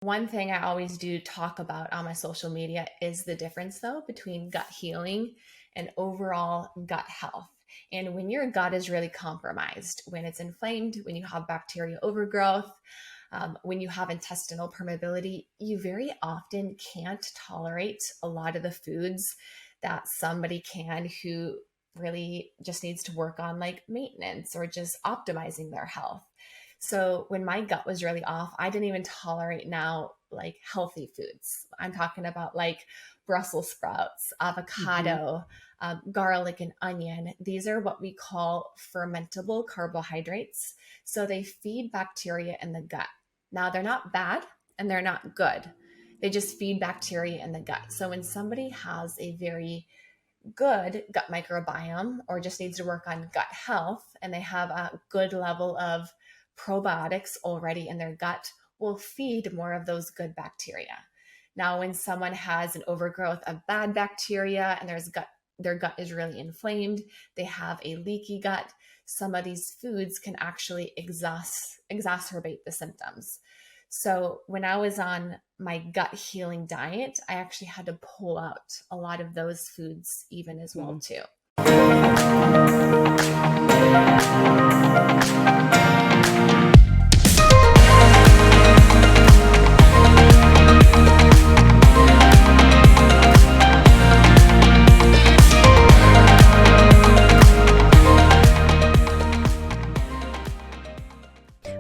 One thing I always do talk about on my social media is the difference, though, between gut healing and overall gut health. And when your gut is really compromised, when it's inflamed, when you have bacteria overgrowth, when you have intestinal permeability, you very often can't tolerate a lot of the foods that somebody can who really just needs to work on like maintenance or just optimizing their health. So when my gut was really off, I didn't even tolerate now like healthy foods. I'm talking about like Brussels sprouts, avocado, garlic, and onion. These are what we call fermentable carbohydrates. So they feed bacteria in the gut. Now, they're not bad and they're not good. They just feed bacteria in the gut. So when somebody has a very good gut microbiome or just needs to work on gut health and they have a good level of probiotics already in their gut, will feed more of those good bacteria. Now, when someone has an overgrowth of bad bacteria and their gut is really inflamed, they have a leaky gut, some of these foods can actually exacerbate the symptoms. So when I was on my gut healing diet, I actually had to pull out a lot of those foods even as well too.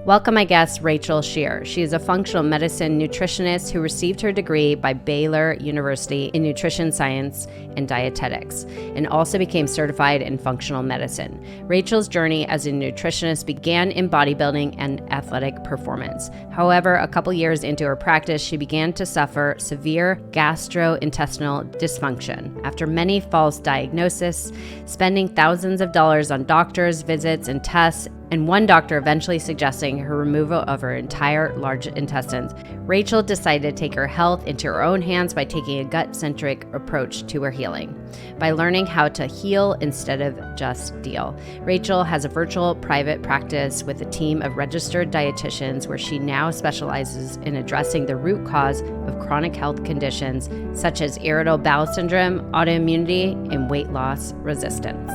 Welcome my guest, Rachel Scheer. She is a functional medicine nutritionist who received her degree by Baylor University in Nutrition Science and Dietetics, and also became certified in functional medicine. Rachel's journey as a nutritionist began in bodybuilding and athletic performance. However, a couple years into her practice, she began to suffer severe gastrointestinal dysfunction. After many false diagnoses, spending thousands of dollars on doctors' visits and tests, and one doctor eventually suggesting her removal of her entire large intestines, Rachel decided to take her health into her own hands by taking a gut-centric approach to her healing. By learning how to heal instead of just deal, Rachel has a virtual private practice with a team of registered dietitians where she now specializes in addressing the root cause of chronic health conditions such as irritable bowel syndrome, autoimmunity, and weight loss resistance.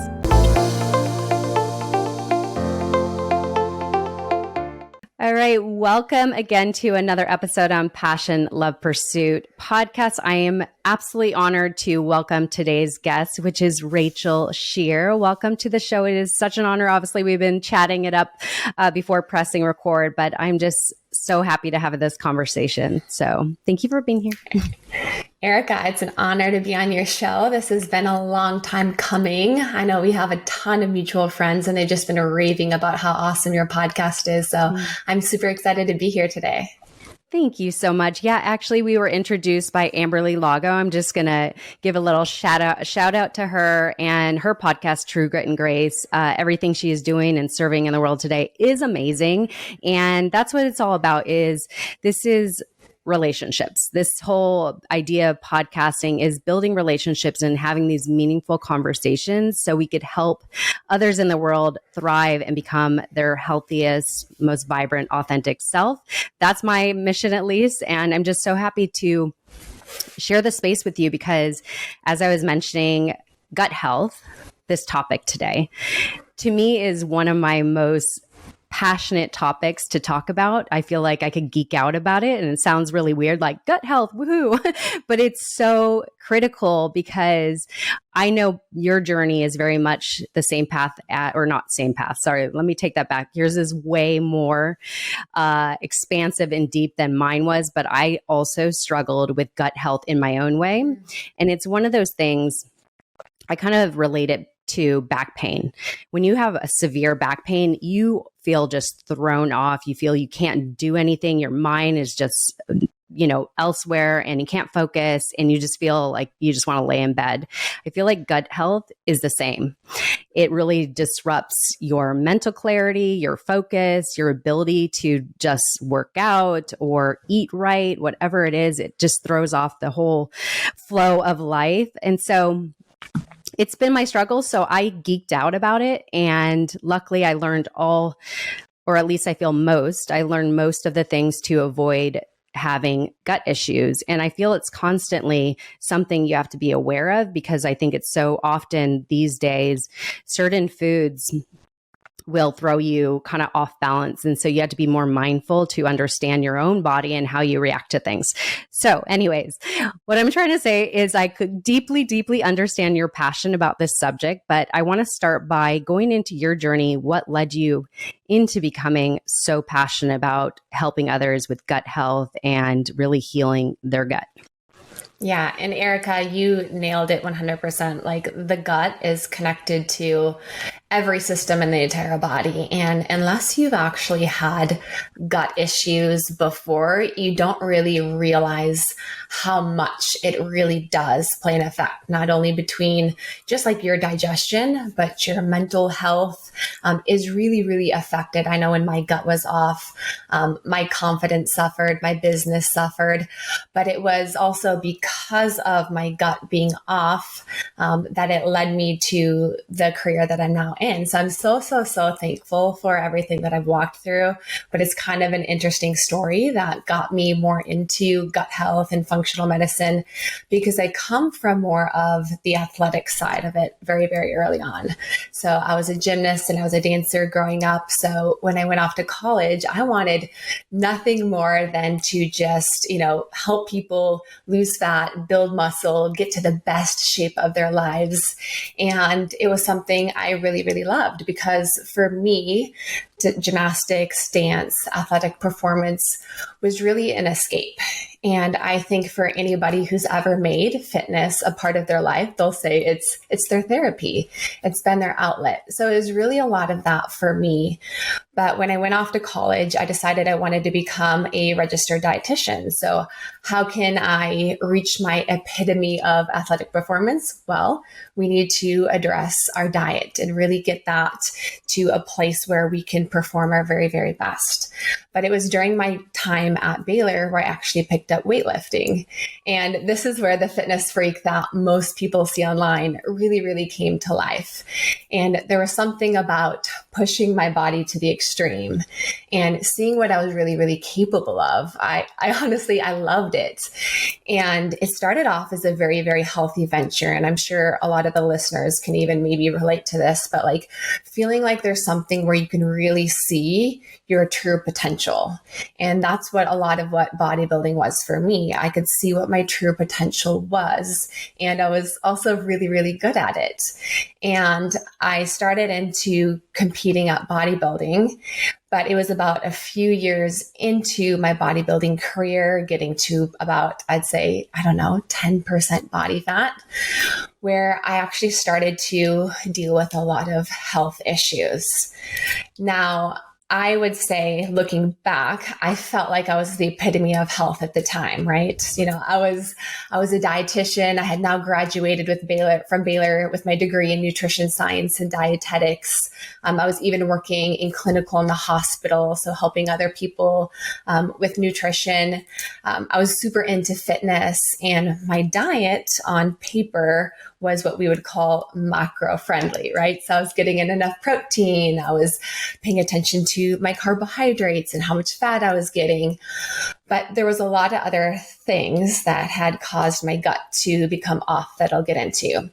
All right, welcome again to another episode on Passion, Love, Pursuit podcast. I am absolutely honored to welcome today's guest, which is Rachel Scheer. Welcome to the show. It is such an honor. Obviously, we've been chatting it up before pressing record, but I'm just so happy to have this conversation. So thank you for being here. Erica, it's an honor to be on your show. This has been a long time coming. I know we have a ton of mutual friends and they've just been raving about how awesome your podcast is. So I'm super excited to be here today. Thank you so much. Yeah, actually, we were introduced by Amberly Lago. I'm just going to give a little shout out to her and her podcast, True Grit and Grace. Everything she is doing and serving in the world today is amazing. And that's what it's all about this is relationships. This whole idea of podcasting is building relationships and having these meaningful conversations so we could help others in the world thrive and become their healthiest, most vibrant, authentic self. That's my mission, at least. And I'm just so happy to share the space with you because, as I was mentioning, gut health, this topic today, to me is one of my most passionate topics to talk about. I feel like I could geek out about it and it sounds really weird, like gut health, woohoo. But it's so critical because I know your journey is very much the same path or not same path. Sorry, let me take that back. Yours is way more expansive and deep than mine was, but I also struggled with gut health in my own way. And it's one of those things I kind of relate it to back pain. When you have a severe back pain, you feel just thrown off. You feel you can't do anything. Your mind is just, elsewhere and you can't focus and you just feel like you just want to lay in bed. I feel like gut health is the same. It really disrupts your mental clarity, your focus, your ability to just work out or eat right, whatever it is. It just throws off the whole flow of life. And so it's been my struggle. So I geeked out about it. And luckily I learned I learned most of the things to avoid having gut issues. And I feel it's constantly something you have to be aware of, because I think it's so often these days, certain foods will throw you kind of off balance. And so you have to be more mindful to understand your own body and how you react to things. So anyways, what I'm trying to say is I could deeply, deeply understand your passion about this subject, but I want to start by going into your journey. What led you into becoming so passionate about helping others with gut health and really healing their gut? Yeah. And Erica, you nailed it 100%. Like, the gut is connected to every system in the entire body. And unless you've actually had gut issues before, you don't really realize how much it really does play an effect, not only between just like your digestion, but your mental health is really, really affected. I know when my gut was off, my confidence suffered, my business suffered, but it was also because of my gut being off that it led me to the career that I'm now in. So I'm so thankful for everything that I've walked through, but it's kind of an interesting story that got me more into gut health and functional medicine, because I come from more of the athletic side of it very, very early on. So I was a gymnast and I was a dancer growing up. So when I went off to college, I wanted nothing more than to just, help people lose fat, build muscle, get to the best shape of their lives. And it was something I really, really loved, because for me, gymnastics, dance, athletic performance was really an escape. And I think for anybody who's ever made fitness a part of their life, they'll say it's their therapy. It's been their outlet. So it was really a lot of that for me. But when I went off to college, I decided I wanted to become a registered dietitian. So how can I reach my epitome of athletic performance? Well, we need to address our diet and really get that to a place where we can perform our very, very best. But it was during my time at Baylor where I actually picked up weightlifting. And this is where the fitness freak that most people see online really, really came to life. And there was something about pushing my body to the extreme and seeing what I was really, really capable of. I honestly loved it. And it started off as a very, very healthy venture. And I'm sure a lot of the listeners can even maybe relate to this, but like feeling like there's something where you can really see your true potential. And that's what a lot of what bodybuilding was for me. I could see what my true potential was. And I was also really, really good at it. And I started into competing at bodybuilding, but it was about a few years into my bodybuilding career, getting to about, I'd say, 10% body fat, where I actually started to deal with a lot of health issues. Now, I would say, looking back, I felt like I was the epitome of health at the time, right? I was a dietitian. I had now graduated from Baylor with my degree in Nutrition Science and Dietetics. I was even working in clinical in the hospital, so helping other people with nutrition. I was super into fitness, and my diet on paper was what we would call macro friendly, right? So I was getting in enough protein. I was paying attention to my carbohydrates and how much fat I was getting. But there was a lot of other things that had caused my gut to become off that I'll get into.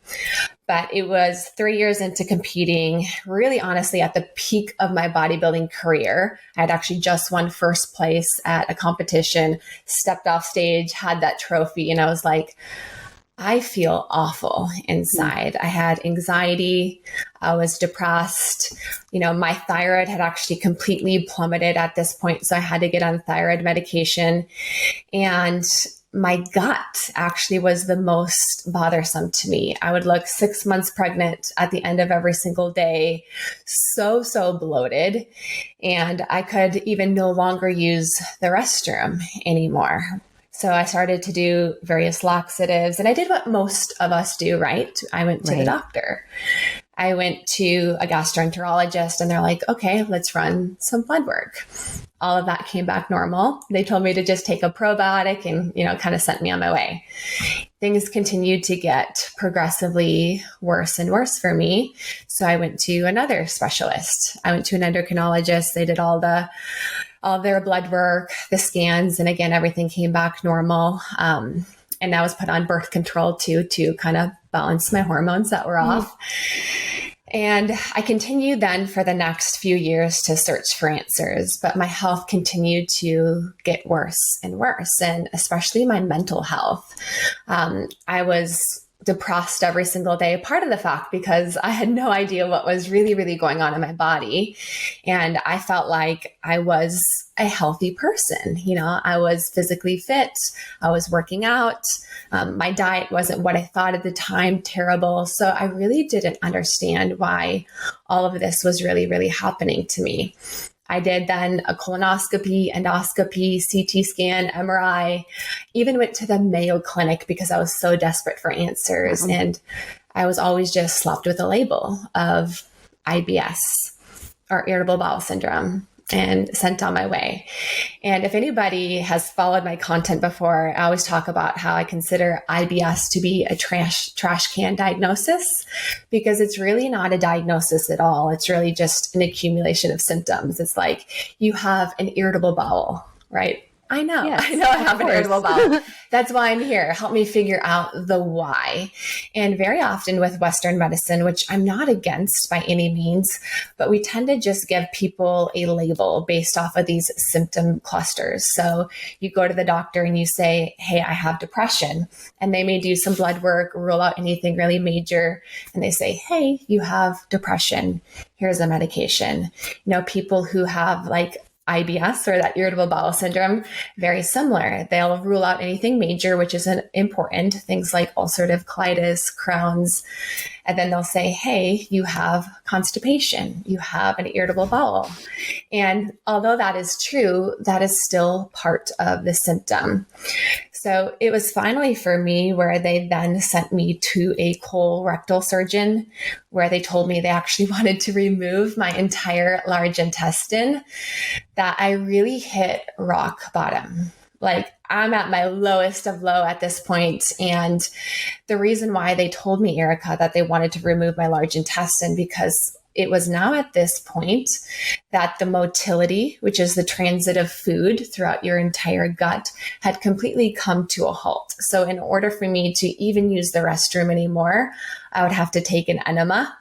But it was 3 years into competing, really honestly at the peak of my bodybuilding career. I had actually just won first place at a competition, stepped off stage, had that trophy, and I was like, I feel awful inside. I had anxiety. I was depressed. My thyroid had actually completely plummeted at this point. So I had to get on thyroid medication. And my gut actually was the most bothersome to me. I would look 6 months pregnant at the end of every single day, so bloated. And I could even no longer use the restroom anymore. So I started to do various laxatives, and I did what most of us do, right? I went to the doctor. I went to a gastroenterologist, and they're like, okay, let's run some blood work. All of that came back normal. They told me to just take a probiotic and, kind of sent me on my way. Things continued to get progressively worse and worse for me. So I went to another specialist. I went to an endocrinologist. They did all the all their blood work, the scans, and again, everything came back normal. And I was put on birth control too, to kind of balance my hormones that were off. And I continued then for the next few years to search for answers, but my health continued to get worse and worse, and especially my mental health. I was depressed every single day, part of the fact because I had no idea what was really, really going on in my body. And I felt like I was a healthy person. You know, I was physically fit. I was working out. My diet wasn't what I thought at the time, terrible. So I really didn't understand why all of this was really, really happening to me. I did then a colonoscopy, endoscopy, CT scan, MRI, even went to the Mayo Clinic because I was so desperate for answers. And I was always just slapped with a label of IBS or irritable bowel syndrome and sent on my way. And if anybody has followed my content before, I always talk about how I consider IBS to be a trash can diagnosis, because it's really not a diagnosis at all. It's really just an accumulation of symptoms. It's like you have an irritable bowel, right? I know, yes, I have an irritable bowel. That's why I'm here. Help me figure out the why. And very often with Western medicine, which I'm not against by any means, but we tend to just give people a label based off of these symptom clusters. So you go to the doctor and you say, hey, I have depression. And they may do some blood work, rule out anything really major. And they say, hey, you have depression. Here's a medication. You know, people who have like IBS or that irritable bowel syndrome, very similar. They'll rule out anything major, which isn't important, things like ulcerative colitis, Crohn's, and then they'll say, hey, you have constipation, you have an irritable bowel. And although that is true, that is still part of the symptom. So it was finally for me where they then sent me to a colorectal surgeon, where they told me they actually wanted to remove my entire large intestine, that I really hit rock bottom. Like I'm at my lowest of low at this point. And the reason why they told me, Erica, that they wanted to remove my large intestine, because it was now at this point that the motility, which is the transit of food throughout your entire gut, had completely come to a halt. So in order for me to even use the restroom anymore, I would have to take an enema,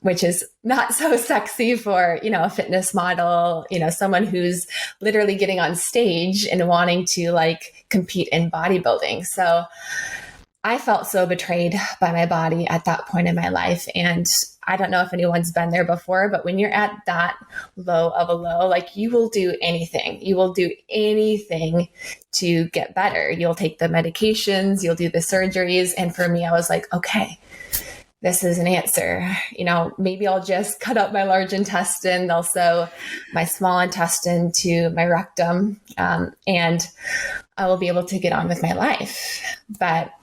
which is not so sexy for, you know, a fitness model, you know, someone who's literally getting on stage and wanting to like compete in bodybuilding. So I felt so betrayed by my body at that point in my life. And I don't know if anyone's been there before, but when you're at that low of a low, like you will do anything. You will do anything to get better. You'll take the medications, you'll do the surgeries. And for me, I was like, okay, this is an answer. You know, maybe I'll just cut up my large intestine, also my small intestine to my rectum, and I will be able to get on with my life. But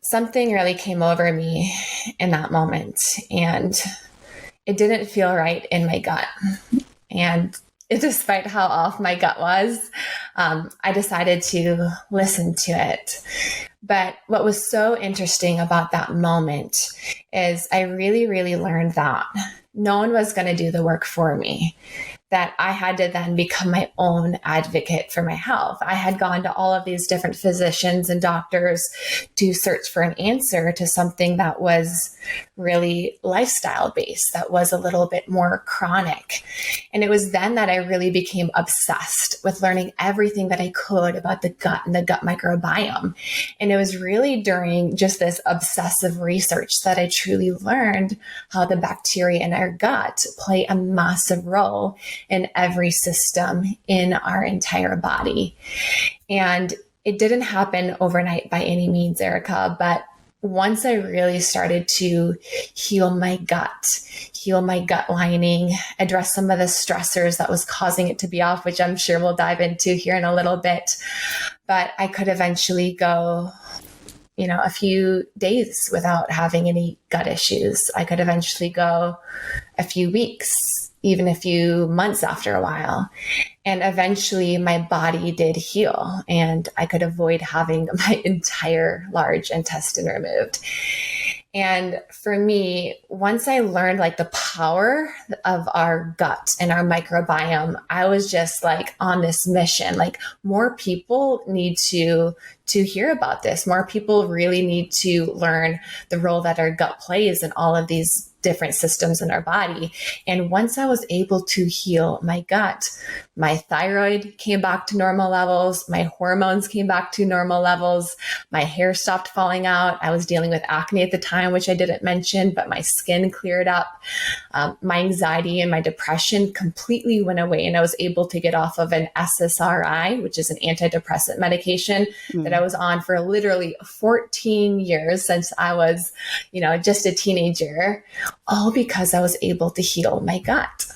something really came over me in that moment, and it didn't feel right in my gut. And despite how off my gut was, I decided to listen to it. But what was so interesting about that moment is I really, really learned that no one was going to do the work for me, that I had to then become my own advocate for my health. I had gone to all of these different physicians and doctors to search for an answer to something that was really lifestyle based, that was a little bit more chronic. And it was then that I really became obsessed with learning everything that I could about the gut and the gut microbiome. And it was really during just this obsessive research that I truly learned how the bacteria in our gut play a massive role in every system in our entire body. And it didn't happen overnight by any means, Erica, but once I really started to heal my gut lining, address some of the stressors that was causing it to be off, which I'm sure we'll dive into here in a little bit, but I could eventually go, you know, a few days without having any gut issues. I could eventually go a few weeks, even a few months after a while. And eventually my body did heal and I could avoid having my entire large intestine removed. And for me, once I learned like the power of our gut and our microbiome, I was just like on this mission. Like more people need to hear about this. More people really need to learn the role that our gut plays in all of these different systems in our body. And once I was able to heal my gut, my thyroid came back to normal levels, my hormones came back to normal levels, my hair stopped falling out. I was dealing with acne at the time, which I didn't mention, but my skin cleared up. My anxiety and my depression completely went away, and I was able to get off of an SSRI, which is an antidepressant medication that I was on for literally 14 years since I was, just a teenager, all because I was able to heal my gut.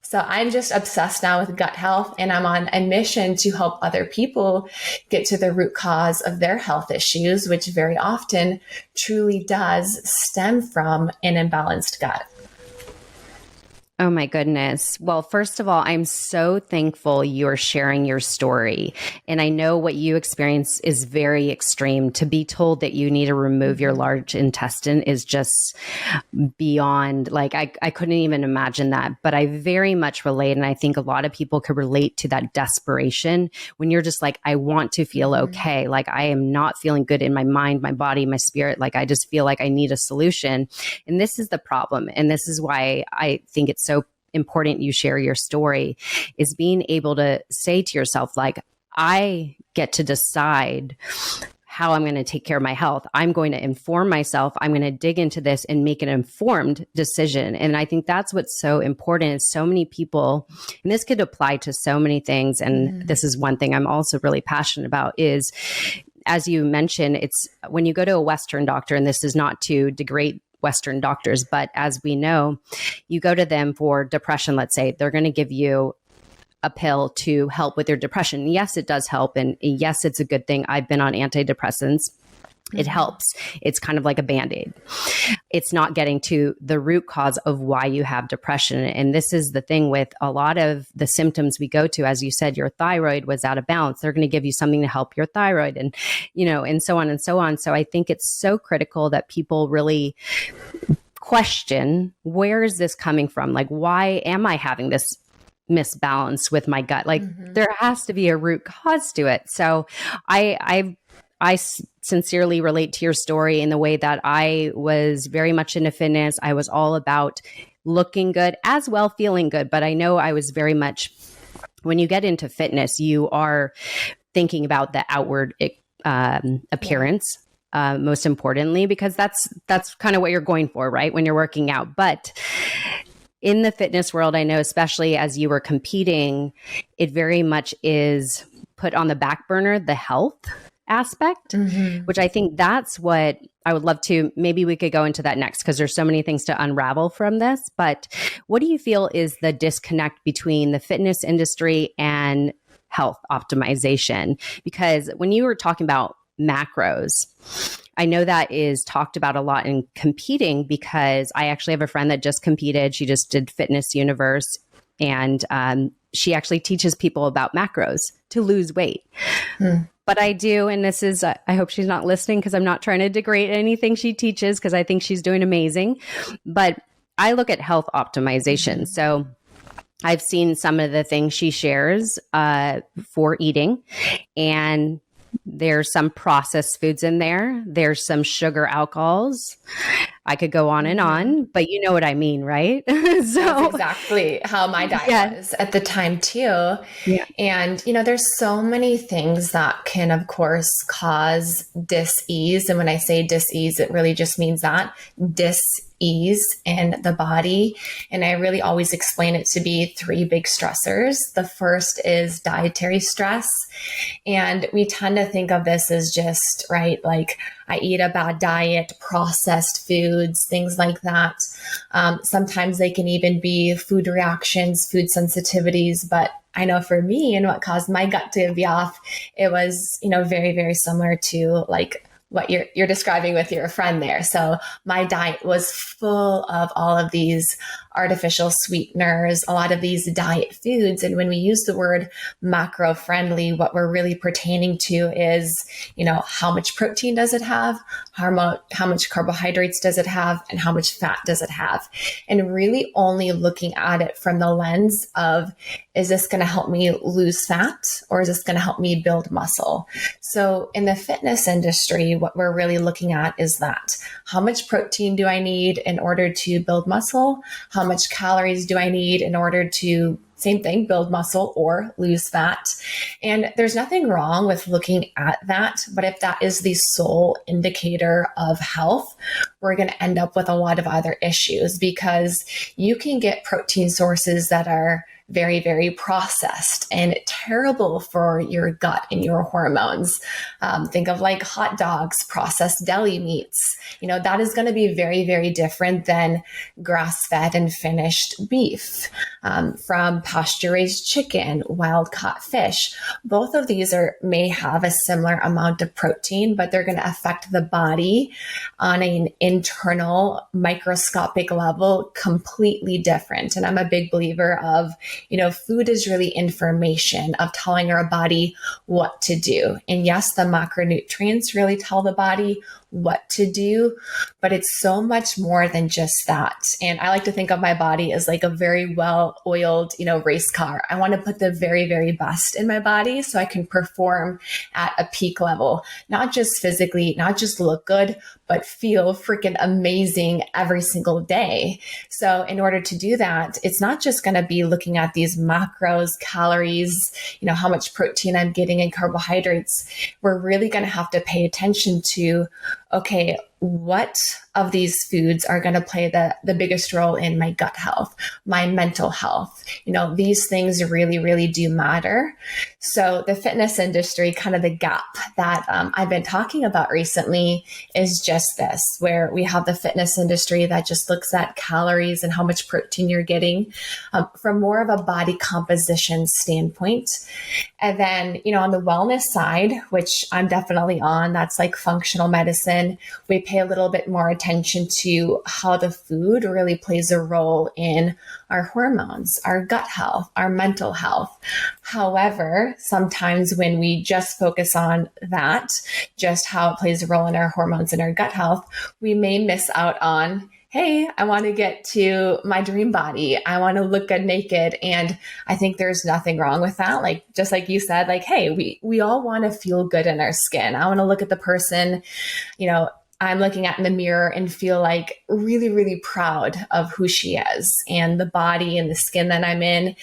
So I'm just obsessed now with gut health, and I'm on a mission to help other people get to the root cause of their health issues, which very often truly does stem from an imbalanced gut. Oh my goodness. Well, first of all, I'm so thankful you're sharing your story. And I know what you experience is very extreme. To be told that you need to remove your large intestine is just beyond, like, I couldn't even imagine that. But I very much relate. And I think a lot of people could relate to that desperation when you're just like, I want to feel okay. Like, I am not feeling good in my mind, my body, my spirit. Like, I just feel like I need a solution. And this is the problem. And this is why I think it's so important you share your story, is being able to say to yourself, like, I get to decide how I'm going to take care of my health. I'm going to inform myself. I'm going to dig into this and make an informed decision. And I think that's what's so important is so many people, and this could apply to so many things. And this is one thing I'm also really passionate about is, as you mentioned, it's when you go to a Western doctor, and this is not to degrade Western doctors, but as we know, you go to them for depression, let's say, they're going to give you a pill to help with your depression. Yes, it does help. And yes, it's a good thing. I've been on antidepressants. It helps. It's kind of like a Band-Aid. It's not getting to the root cause of why you have depression. And this is the thing with a lot of the symptoms we go to. As you said, your thyroid was out of balance. They're going to give you something to help your thyroid and, and so on and so on. So I think it's so critical that people really question, where is this coming from? Like, why am I having this misbalance with my gut? Like, there has to be a root cause to it. So I sincerely relate to your story in the way that I was very much into fitness. I was all about looking good as well, feeling good. But I know I was very much, when you get into fitness, you are thinking about the outward appearance. Most importantly, because that's kind of what you're going for, right? When you're working out. But in the fitness world, I know, especially as you were competing, it very much is put on the back burner, the health aspect, which I think that's what I would love to, maybe we could go into that next, because there's so many things to unravel from this. But what do you feel is the disconnect between the fitness industry and health optimization? Because when you were talking about macros, I know that is talked about a lot in competing, because I actually have a friend that just competed. She just did Fitness Universe, and she actually teaches people about macros to lose weight. But I do, and this is, I hope she's not listening, because I'm not trying to degrade anything she teaches, because I think she's doing amazing. But I look at health optimization. So I've seen some of the things she shares for eating, and there's some processed foods in there. There's some sugar alcohols. I could go on and on, but you know what I mean, right? That's exactly how my diet was at the time too. Yeah. And, there's so many things that can, of course, cause dis-ease. And when I say dis-ease, it really just means that dis-ease in the body. And I really always explain it to be 3 big stressors. The first is dietary stress. And we tend to think of this as just, right, like I eat a bad diet, processed foods, things like that. Sometimes they can even be food reactions, food sensitivities. But I know for me, and what caused my gut to be off, it was, very, very similar to like what you're describing with your friend there. So my diet was full of all of these artificial sweeteners, a lot of these diet foods. And when we use the word macro friendly, what we're really pertaining to is, how much protein does it have? How much carbohydrates does it have? And how much fat does it have? And really only looking at it from the lens of, is this going to help me lose fat, or is this going to help me build muscle? So in the fitness industry, what we're really looking at is that. How much protein do I need in order to build muscle? How much calories do I need in order to, same thing, build muscle or lose fat? And there's nothing wrong with looking at that. But if that is the sole indicator of health, we're going to end up with a lot of other issues, because you can get protein sources that are very, very processed and terrible for your gut and your hormones. Think of like hot dogs, processed deli meats. That is going to be very, very different than grass-fed and finished beef, from pasture-raised chicken, wild-caught fish. Both of these may have a similar amount of protein, but they're going to affect the body on an internal microscopic level completely different. And I'm a big believer of, food is really information of telling our body what to do. And yes, the macronutrients really tell the body what to do, but it's so much more than just that. And I like to think of my body as like a very well-oiled, race car. I want to put the very, very best in my body so I can perform at a peak level, not just physically, not just look good, but feel freaking amazing every single day. So in order to do that, it's not just going to be looking at these macros, calories, how much protein I'm getting and carbohydrates. We're really going to have to pay attention to, okay, what of these foods are going to play the biggest role in my gut health, my mental health? These things really, really do matter. So the fitness industry, kind of the gap that I've been talking about recently is just this, where we have the fitness industry that just looks at calories and how much protein you're getting from more of a body composition standpoint. And then, on the wellness side, which I'm definitely on, that's like functional medicine, we pay a little bit more attention to how the food really plays a role in our hormones, our gut health, our mental health. However, sometimes when we just focus on that, just how it plays a role in our hormones and our gut health, we may miss out on, hey, I want to get to my dream body. I want to look good naked. And I think there's nothing wrong with that. Like, just like you said, like, hey, we all want to feel good in our skin. I want to look at the person, I'm looking at in the mirror and feel like really, really proud of who she is and the body and the skin that I'm in.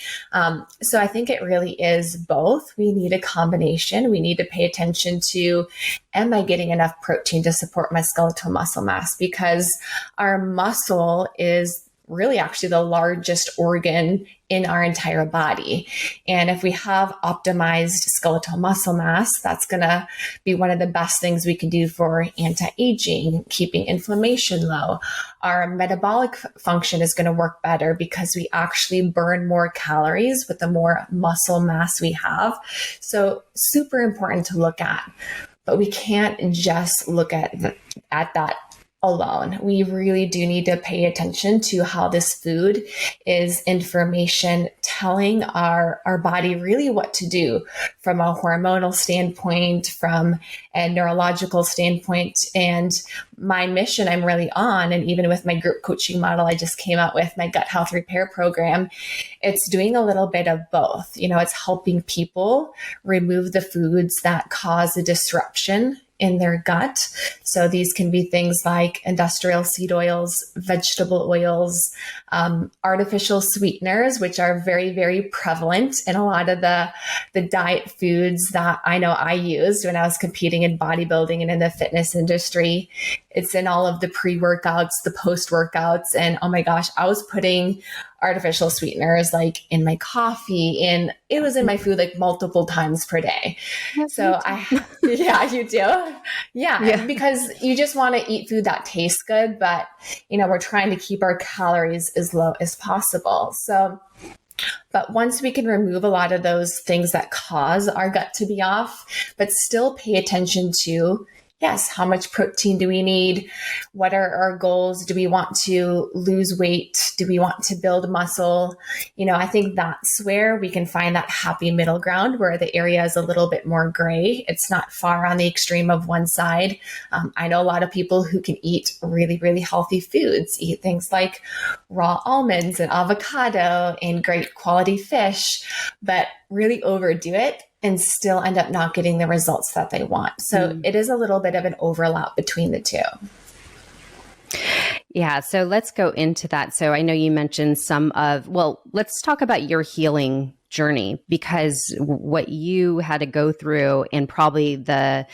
So I think it really is both. We need a combination. We need to pay attention to, am I getting enough protein to support my skeletal muscle mass? Because our muscle is really actually the largest organ in our entire body. And if we have optimized skeletal muscle mass, that's going to be one of the best things we can do for anti-aging, keeping inflammation low. Our metabolic function is going to work better because we actually burn more calories with the more muscle mass we have. So super important to look at, but we can't just look at that alone. We really do need to pay attention to how this food is information telling our body really what to do from a hormonal standpoint, from a neurological standpoint. And my mission I'm really on, and even with my group coaching model I just came out with, my gut health repair program, it's doing a little bit of both. It's helping people remove the foods that cause a disruption in their gut. So these can be things like industrial seed oils, vegetable oils, artificial sweeteners, which are very, very prevalent in a lot of the diet foods that I know I used when I was competing in bodybuilding and in the fitness industry. It's in all of the pre-workouts, the post-workouts. And oh my gosh, I was putting artificial sweeteners like in my coffee, and it was in my food like multiple times per day. Yes, so yeah, you do. Yeah. Because you just want to eat food that tastes good, but we're trying to keep our calories as low as possible. But once we can remove a lot of those things that cause our gut to be off, but still pay attention to, yes, how much protein do we need? What are our goals? Do we want to lose weight? Do we want to build muscle? I think that's where we can find that happy middle ground where the area is a little bit more gray. It's not far on the extreme of one side. I know a lot of people who can eat really, really healthy foods, eat things like raw almonds and avocado and great quality fish, but really overdo it and still end up not getting the results that they want. So it is a little bit of an overlap between the two. Yeah. So let's go into that. So I know you mentioned let's talk about your healing journey, because what you had to go through and probably the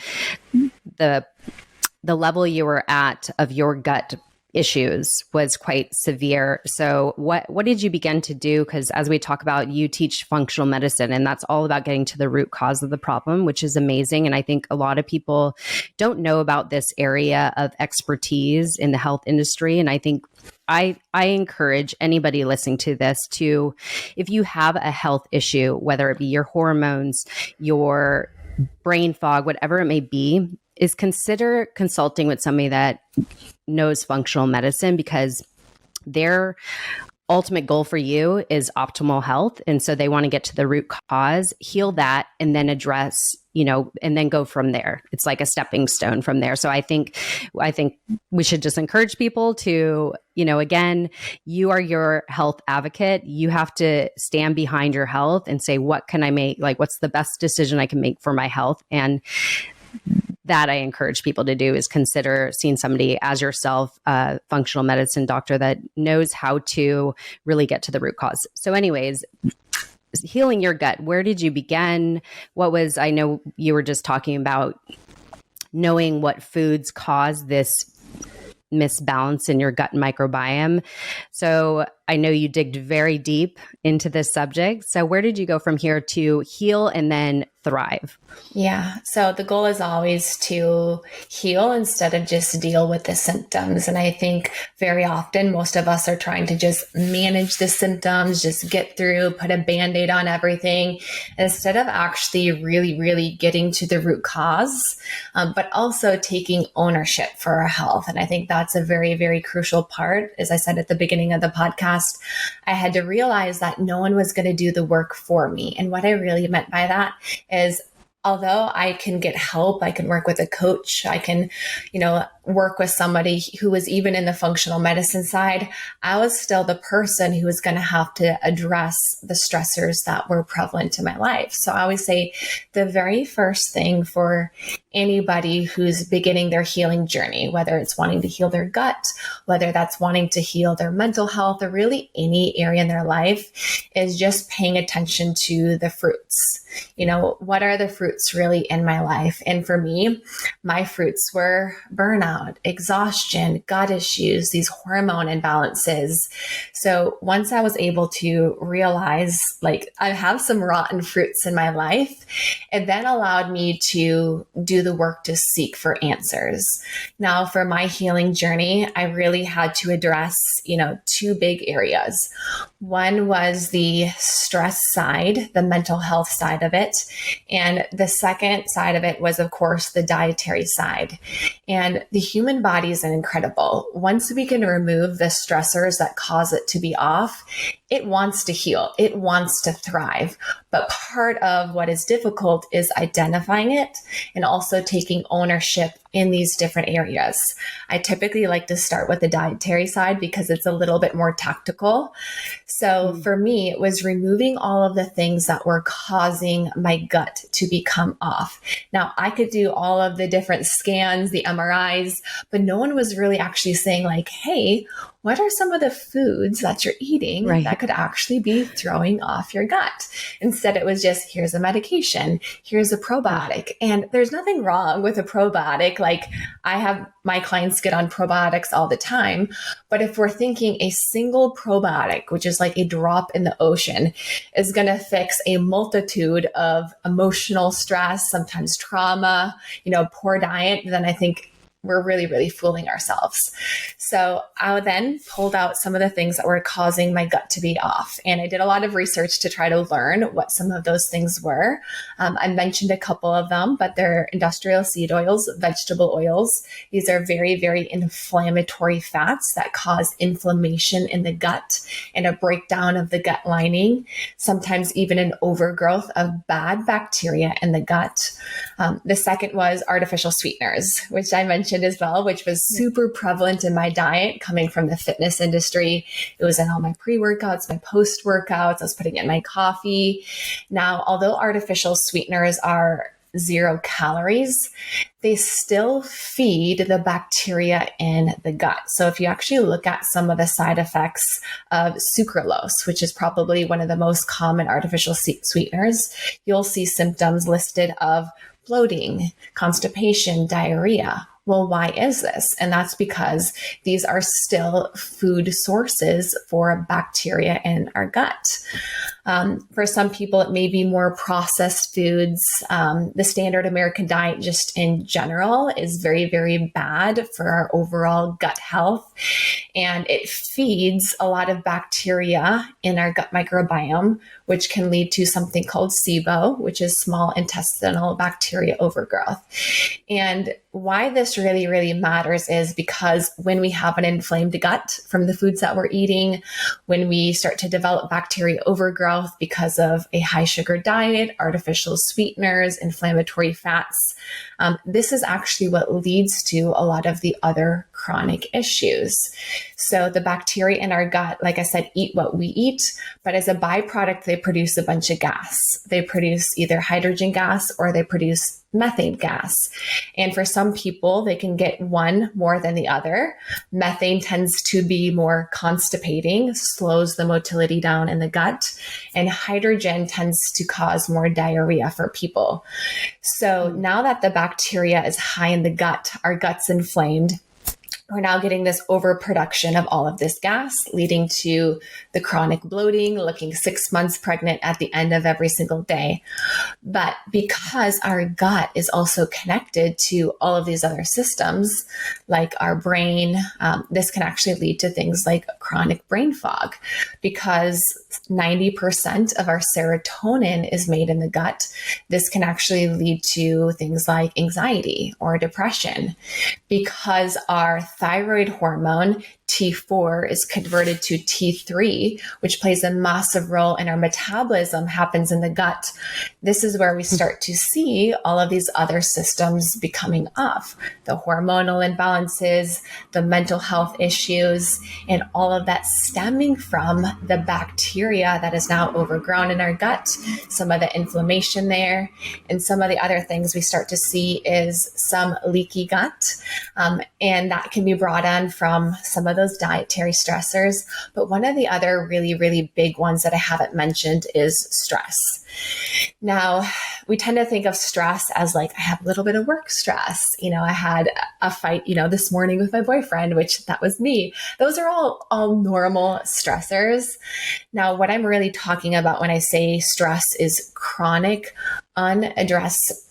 level you were at of your gut issues was quite severe. So what did you begin to do? Because as we talk about, you teach functional medicine, and that's all about getting to the root cause of the problem, which is amazing. And I think a lot of people don't know about this area of expertise in the health industry. And I think I encourage anybody listening to this to, if you have a health issue, whether it be your hormones, your brain fog, whatever it may be, is consider consulting with somebody that knows functional medicine, because their ultimate goal for you is optimal health. And so they want to get to the root cause, heal that, and then address, and then go from there. It's like a stepping stone from there. So I think we should just encourage people to, again, you are your health advocate. You have to stand behind your health and say, what can I make? Like, what's the best decision I can make for my health? And that I encourage people to do is consider seeing somebody as yourself, a functional medicine doctor that knows how to really get to the root cause. So anyways, healing your gut, where did you begin? I know you were just talking about knowing what foods cause this misbalance in your gut microbiome. So I know you digged very deep into this subject. So where did you go from here to heal and then thrive? Yeah. So the goal is always to heal instead of just deal with the symptoms. And I think very often most of us are trying to just manage the symptoms, just get through, put a Band-Aid on everything, instead of actually really, really getting to the root cause, but also taking ownership for our health. And I think that's a very, very crucial part. As I said at the beginning of the podcast, I had to realize that no one was going to do the work for me. And what I really meant by that is, although I can get help, I can work with a coach, I can, work with somebody who was even in the functional medicine side, I was still the person who was going to have to address the stressors that were prevalent in my life. So I always say the very first thing for anybody who's beginning their healing journey, whether it's wanting to heal their gut, whether that's wanting to heal their mental health, or really any area in their life, is just paying attention to the fruits. What are the fruits really in my life? And for me, my fruits were burnout, exhaustion, gut issues, these hormone imbalances. So once I was able to realize, like, I have some rotten fruits in my life, it then allowed me to do the work to seek for answers. Now, for my healing journey, I really had to address, two big areas. One was the stress side, the mental health side of it. And the second side of it was, of course, the dietary side. And the human body is incredible. Once we can remove the stressors that cause it to be off, it wants to heal. It wants to thrive. But part of what is difficult is identifying it and also taking ownership in these different areas. I typically like to start with the dietary side because it's a little bit more tactical. So for me, it was removing all of the things that were causing my gut to become off. Now, I could do all of the different scans, the MRIs, but no one was really actually saying, like, hey, what are some of the foods that you're eating that could actually be throwing off your gut? Instead, it was just, here's a medication, here's a probiotic. And there's nothing wrong with a probiotic. Like, I have my clients get on probiotics all the time. But if we're thinking a single probiotic, which is like a drop in the ocean, is going to fix a multitude of emotional stress, sometimes trauma, poor diet, then I think we're really, really fooling ourselves. So I then pulled out some of the things that were causing my gut to be off. And I did a lot of research to try to learn what some of those things were. I mentioned a couple of them, but they're industrial seed oils, vegetable oils. These are very, very inflammatory fats that cause inflammation in the gut and a breakdown of the gut lining, sometimes even an overgrowth of bad bacteria in the gut. The second was artificial sweeteners, which I mentioned as well, which was super prevalent in my diet coming from the fitness industry. It was in all my pre-workouts, my post-workouts. I was putting it in my coffee. Now, although artificial sweeteners are 0 calories, they still feed the bacteria in the gut. So if you actually look at some of the side effects of sucralose, which is probably one of the most common artificial sweeteners, you'll see symptoms listed of bloating, constipation, diarrhea. Well, why is this? And that's because these are still food sources for bacteria in our gut. For some people, it may be more processed foods. The standard American diet, just in general, is very, very bad for our overall gut health. And it feeds a lot of bacteria in our gut microbiome, which can lead to something called SIBO, which is small intestinal bacteria overgrowth. And why this really, really matters is because when we have an inflamed gut from the foods that we're eating, when we start to develop bacteria overgrowth because of a high sugar diet, artificial sweeteners, inflammatory fats, this is actually what leads to a lot of the other chronic issues. So the bacteria in our gut, like I said, eat what we eat, but as a byproduct, they produce a bunch of gas. They produce either hydrogen gas or they produce methane gas. And for some people, they can get one more than the other. Methane tends to be more constipating, slows the motility down in the gut, and hydrogen tends to cause more diarrhea for people. So now that the bacteria is high in the gut, our gut's inflamed, we're now getting this overproduction of all of this gas, leading to the chronic bloating, looking 6 months pregnant at the end of every single day. But because our gut is also connected to all of these other systems, like our brain, this can actually lead to things like chronic brain fog, because 90% of our serotonin is made in the gut. This can actually lead to things like anxiety or depression, because our thyroid hormone T4 is converted to T3, which plays a massive role in our metabolism, happens in the gut. This is where we start to see all of these other systems becoming off, the hormonal imbalances, the mental health issues, and all of that stemming from the bacteria that is now overgrown in our gut, some of the inflammation there, and some of the other things we start to see is some leaky gut, and that can be brought on from some of those dietary stressors. But one of the other really, really big ones that I haven't mentioned is stress. Now, we tend to think of stress as like, I have a little bit of work stress. You know, I had a fight, this morning with my boyfriend, which that was me. Those are all normal stressors. Now, what I'm really talking about when I say stress is chronic, unaddressed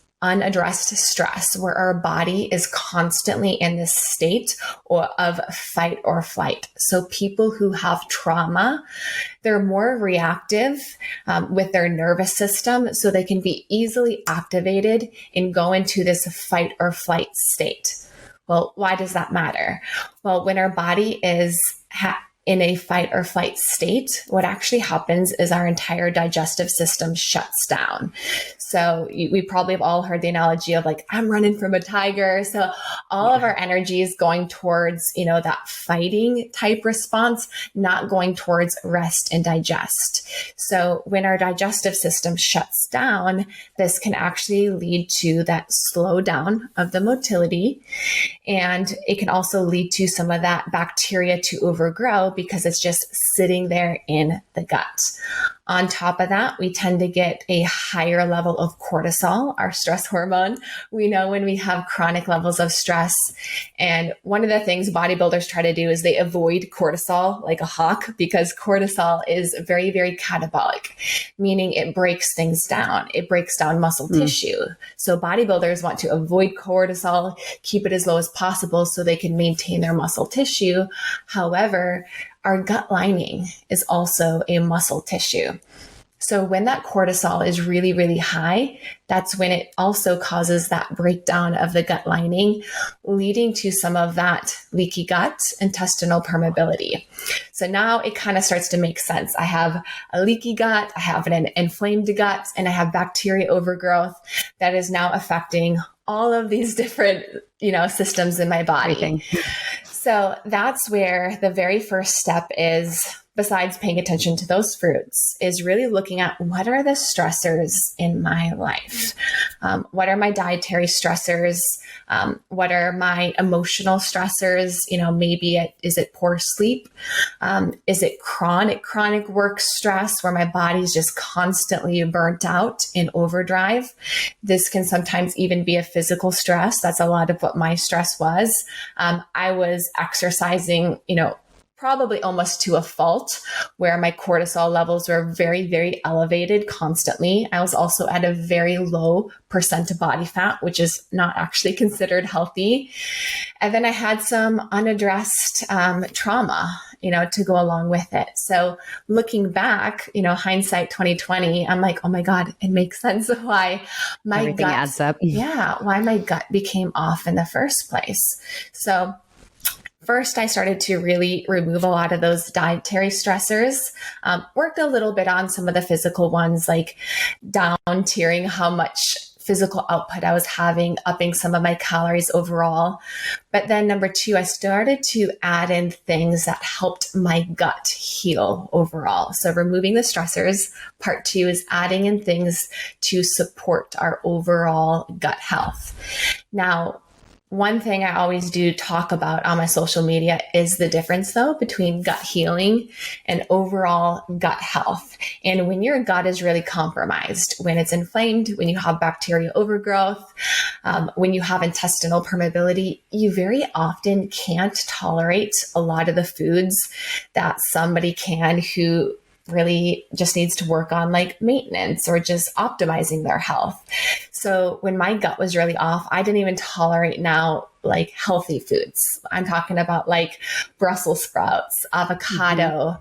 stress, where our body is constantly in this state of fight or flight. So people who have trauma, they're more reactive with their nervous system, so they can be easily activated and go into this fight or flight state. Well, why does that matter? Well, when our body is in a fight or flight state, what actually happens is our entire digestive system shuts down. So we probably have all heard the analogy of like, I'm running from a tiger. So all of our energy is going towards, that fighting type response, not going towards rest and digest. So when our digestive system shuts down, this can actually lead to that slowdown of the motility. And it can also lead to some of that bacteria to overgrow because it's just sitting there in the gut. On top of that, we tend to get a higher level of cortisol, our stress hormone. We know when we have chronic levels of stress. And one of the things bodybuilders try to do is they avoid cortisol like a hawk, because cortisol is very, very catabolic, meaning it breaks things down. It breaks down muscle tissue. So bodybuilders want to avoid cortisol, keep it as low as possible so they can maintain their muscle tissue. However, our gut lining is also a muscle tissue. So when that cortisol is really, really high, that's when it also causes that breakdown of the gut lining, leading to some of that leaky gut, intestinal permeability. So now it kind of starts to make sense. I have a leaky gut, I have an inflamed gut, and I have bacteria overgrowth that is now affecting all of these different, systems in my body. Everything. So that's where the very first step is, besides paying attention to those fruits, is really looking at what are the stressors in my life? What are my dietary stressors? What are my emotional stressors? Is it poor sleep? Is it chronic work stress where my body's just constantly burnt out in overdrive? This can sometimes even be a physical stress. That's a lot of what my stress was. I was exercising, probably almost to a fault, where my cortisol levels were very, very elevated constantly. I was also at a very low percent of body fat, which is not actually considered healthy. And then I had some unaddressed trauma, to go along with it. So looking back, hindsight 2020, I'm like, oh my God, it makes sense why my Everything gut adds up. Yeah, why my gut became off in the first place. So first, I started to really remove a lot of those dietary stressors, worked a little bit on some of the physical ones, like down tiering how much physical output I was having, upping some of my calories overall. But then number two, I started to add in things that helped my gut heal overall. So removing the stressors. Part two is adding in things to support our overall gut health. Now, one thing I always do talk about on my social media is the difference, though, between gut healing and overall gut health. And when your gut is really compromised, when it's inflamed, when you have bacteria overgrowth, when you have intestinal permeability, you very often can't tolerate a lot of the foods that somebody can who really just needs to work on like maintenance or just optimizing their health. So when my gut was really off, I didn't even tolerate now like healthy foods. I'm talking about like Brussels sprouts, avocado,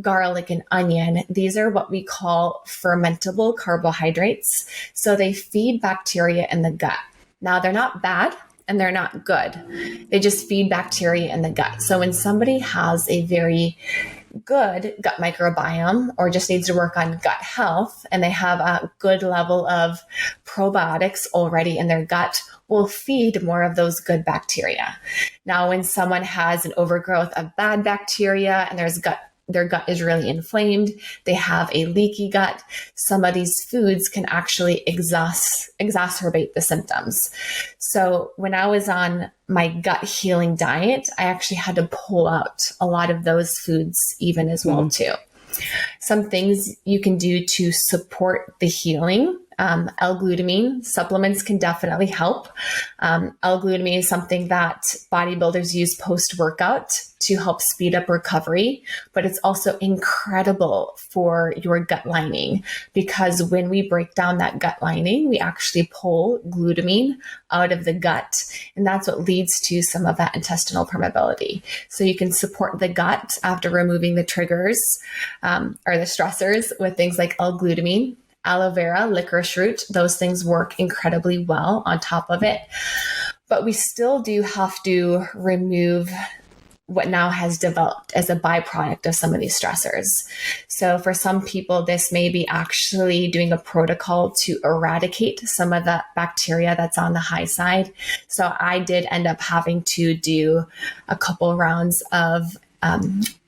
garlic and onion. These are what we call fermentable carbohydrates. So they feed bacteria in the gut. Now they're not bad and they're not good. They just feed bacteria in the gut. So when somebody has a very good gut microbiome or just needs to work on gut health and they have a good level of probiotics already in their gut, will feed more of those good bacteria. Now, when someone has an overgrowth of bad bacteria and their gut is really inflamed, they have a leaky gut, some of these foods can actually exacerbate the symptoms. So when I was on my gut healing diet, I actually had to pull out a lot of those foods even as well too. Some things you can do to support the healing. L-glutamine supplements can definitely help. L-glutamine is something that bodybuilders use post-workout to help speed up recovery, but it's also incredible for your gut lining because when we break down that gut lining, we actually pull glutamine out of the gut, and that's what leads to some of that intestinal permeability. So you can support the gut after removing the triggers or the stressors with things like L-glutamine. Aloe vera, licorice root, those things work incredibly well on top of it. But we still do have to remove what now has developed as a byproduct of some of these stressors. So for some people, this may be actually doing a protocol to eradicate some of the bacteria that's on the high side. So I did end up having to do a couple rounds of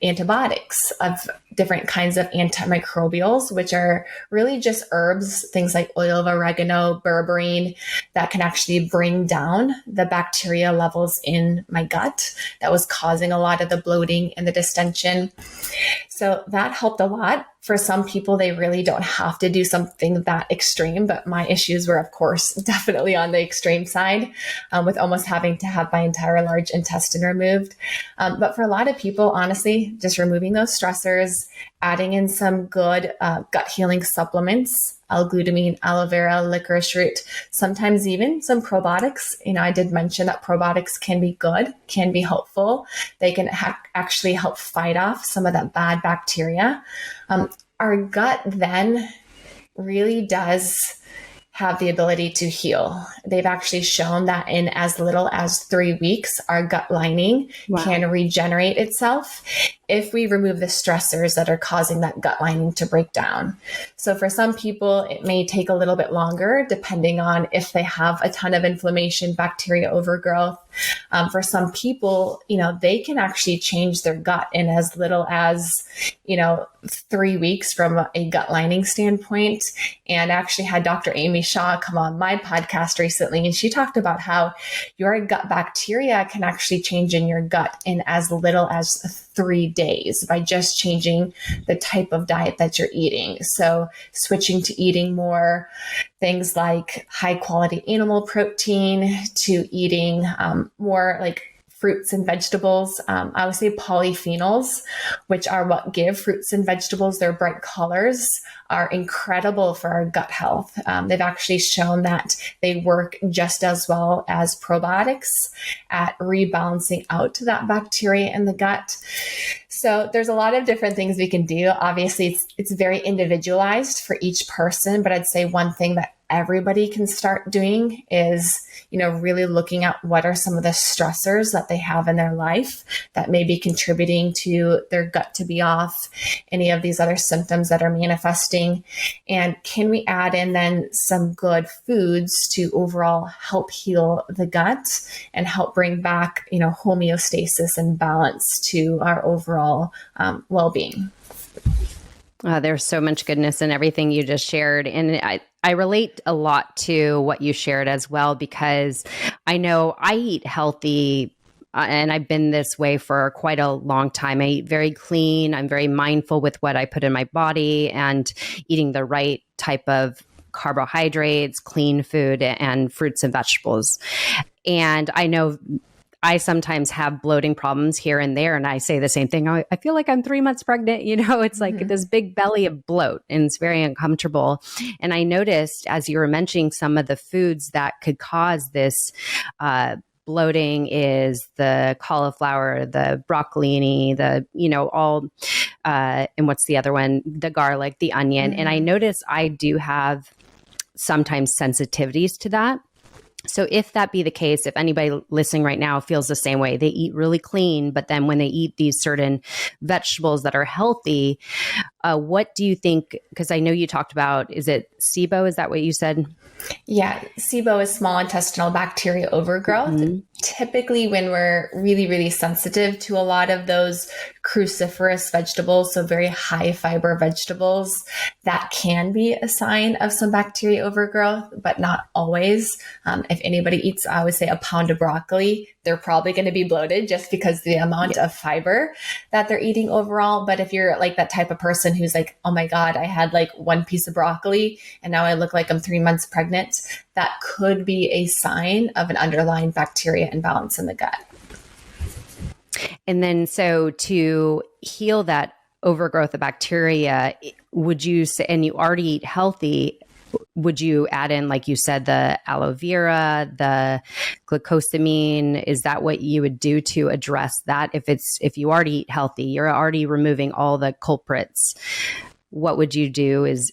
antibiotics, of different kinds of antimicrobials, which are really just herbs, things like oil of oregano, berberine, that can actually bring down the bacteria levels in my gut that was causing a lot of the bloating and the distension. So that helped a lot. For some people, they really don't have to do something that extreme, but my issues were, of course, definitely on the extreme side, with almost having to have my entire large intestine removed. But for a lot of people, honestly, just removing those stressors, adding in some good gut healing supplements, L-glutamine, aloe vera, licorice root, sometimes even some probiotics. I did mention that probiotics can be good, can be helpful. They can actually help fight off some of that bad bacteria. Our gut then really does have the ability to heal. They've actually shown that in as little as 3 weeks, our gut lining can regenerate itself if we remove the stressors that are causing that gut lining to break down. So for some people, it may take a little bit longer depending on if they have a ton of inflammation, bacteria overgrowth. For some people, they can actually change their gut in as little as, 3 weeks from a gut lining standpoint. And I actually had Dr. Amy Shaw come on my podcast recently, and she talked about how your gut bacteria can actually change in your gut in as little as 3 days by just changing the type of diet that you're eating. So switching to eating more things like high quality animal protein, to eating more like fruits and vegetables. I would say polyphenols, which are what give fruits and vegetables their bright colors, are incredible for our gut health. They've actually shown that they work just as well as probiotics at rebalancing out that bacteria in the gut. So there's a lot of different things we can do. Obviously, it's very individualized for each person, but I'd say one thing that everybody can start doing is, really looking at what are some of the stressors that they have in their life that may be contributing to their gut to be off, any of these other symptoms that are manifesting. And can we add in then some good foods to overall help heal the gut and help bring back, homeostasis and balance to our overall well-being? There's so much goodness in everything you just shared. And I relate a lot to what you shared as well, because I know I eat healthy and I've been this way for quite a long time. I eat very clean. I'm very mindful with what I put in my body and eating the right type of carbohydrates, clean food, and fruits and vegetables. And I know I sometimes have bloating problems here and there. And I say the same thing. I feel like I'm 3 months pregnant. It's like this big belly of bloat, and it's very uncomfortable. And I noticed, as you were mentioning, some of the foods that could cause this bloating is the cauliflower, the broccolini, and what's the other one? The garlic, the onion. And I notice I do have sometimes sensitivities to that. So if that be the case, if anybody listening right now feels the same way, they eat really clean, but then when they eat these certain vegetables that are healthy, what do you think? Because I know you talked about, is it SIBO? Is that what you said? Yeah, SIBO is small intestinal bacteria overgrowth. Mm-hmm. Typically, when we're really, really sensitive to a lot of those cruciferous vegetables, so very high fiber vegetables, that can be a sign of some bacteria overgrowth, but not always. If anybody eats, I would say, a pound of broccoli, they're probably going to be bloated just because the amount of fiber that they're eating overall. But if you're like that type of person who's like, oh my God, I had like one piece of broccoli and now I look like I'm 3 months pregnant, that could be a sign of an underlying bacteria imbalance in the gut. And then, so to heal that overgrowth of bacteria, would you say, and you already eat healthy, would you add in, like you said, the aloe vera, the glucosamine? Is that what you would do to address that? If you already eat healthy, you're already removing all the culprits. What would you do is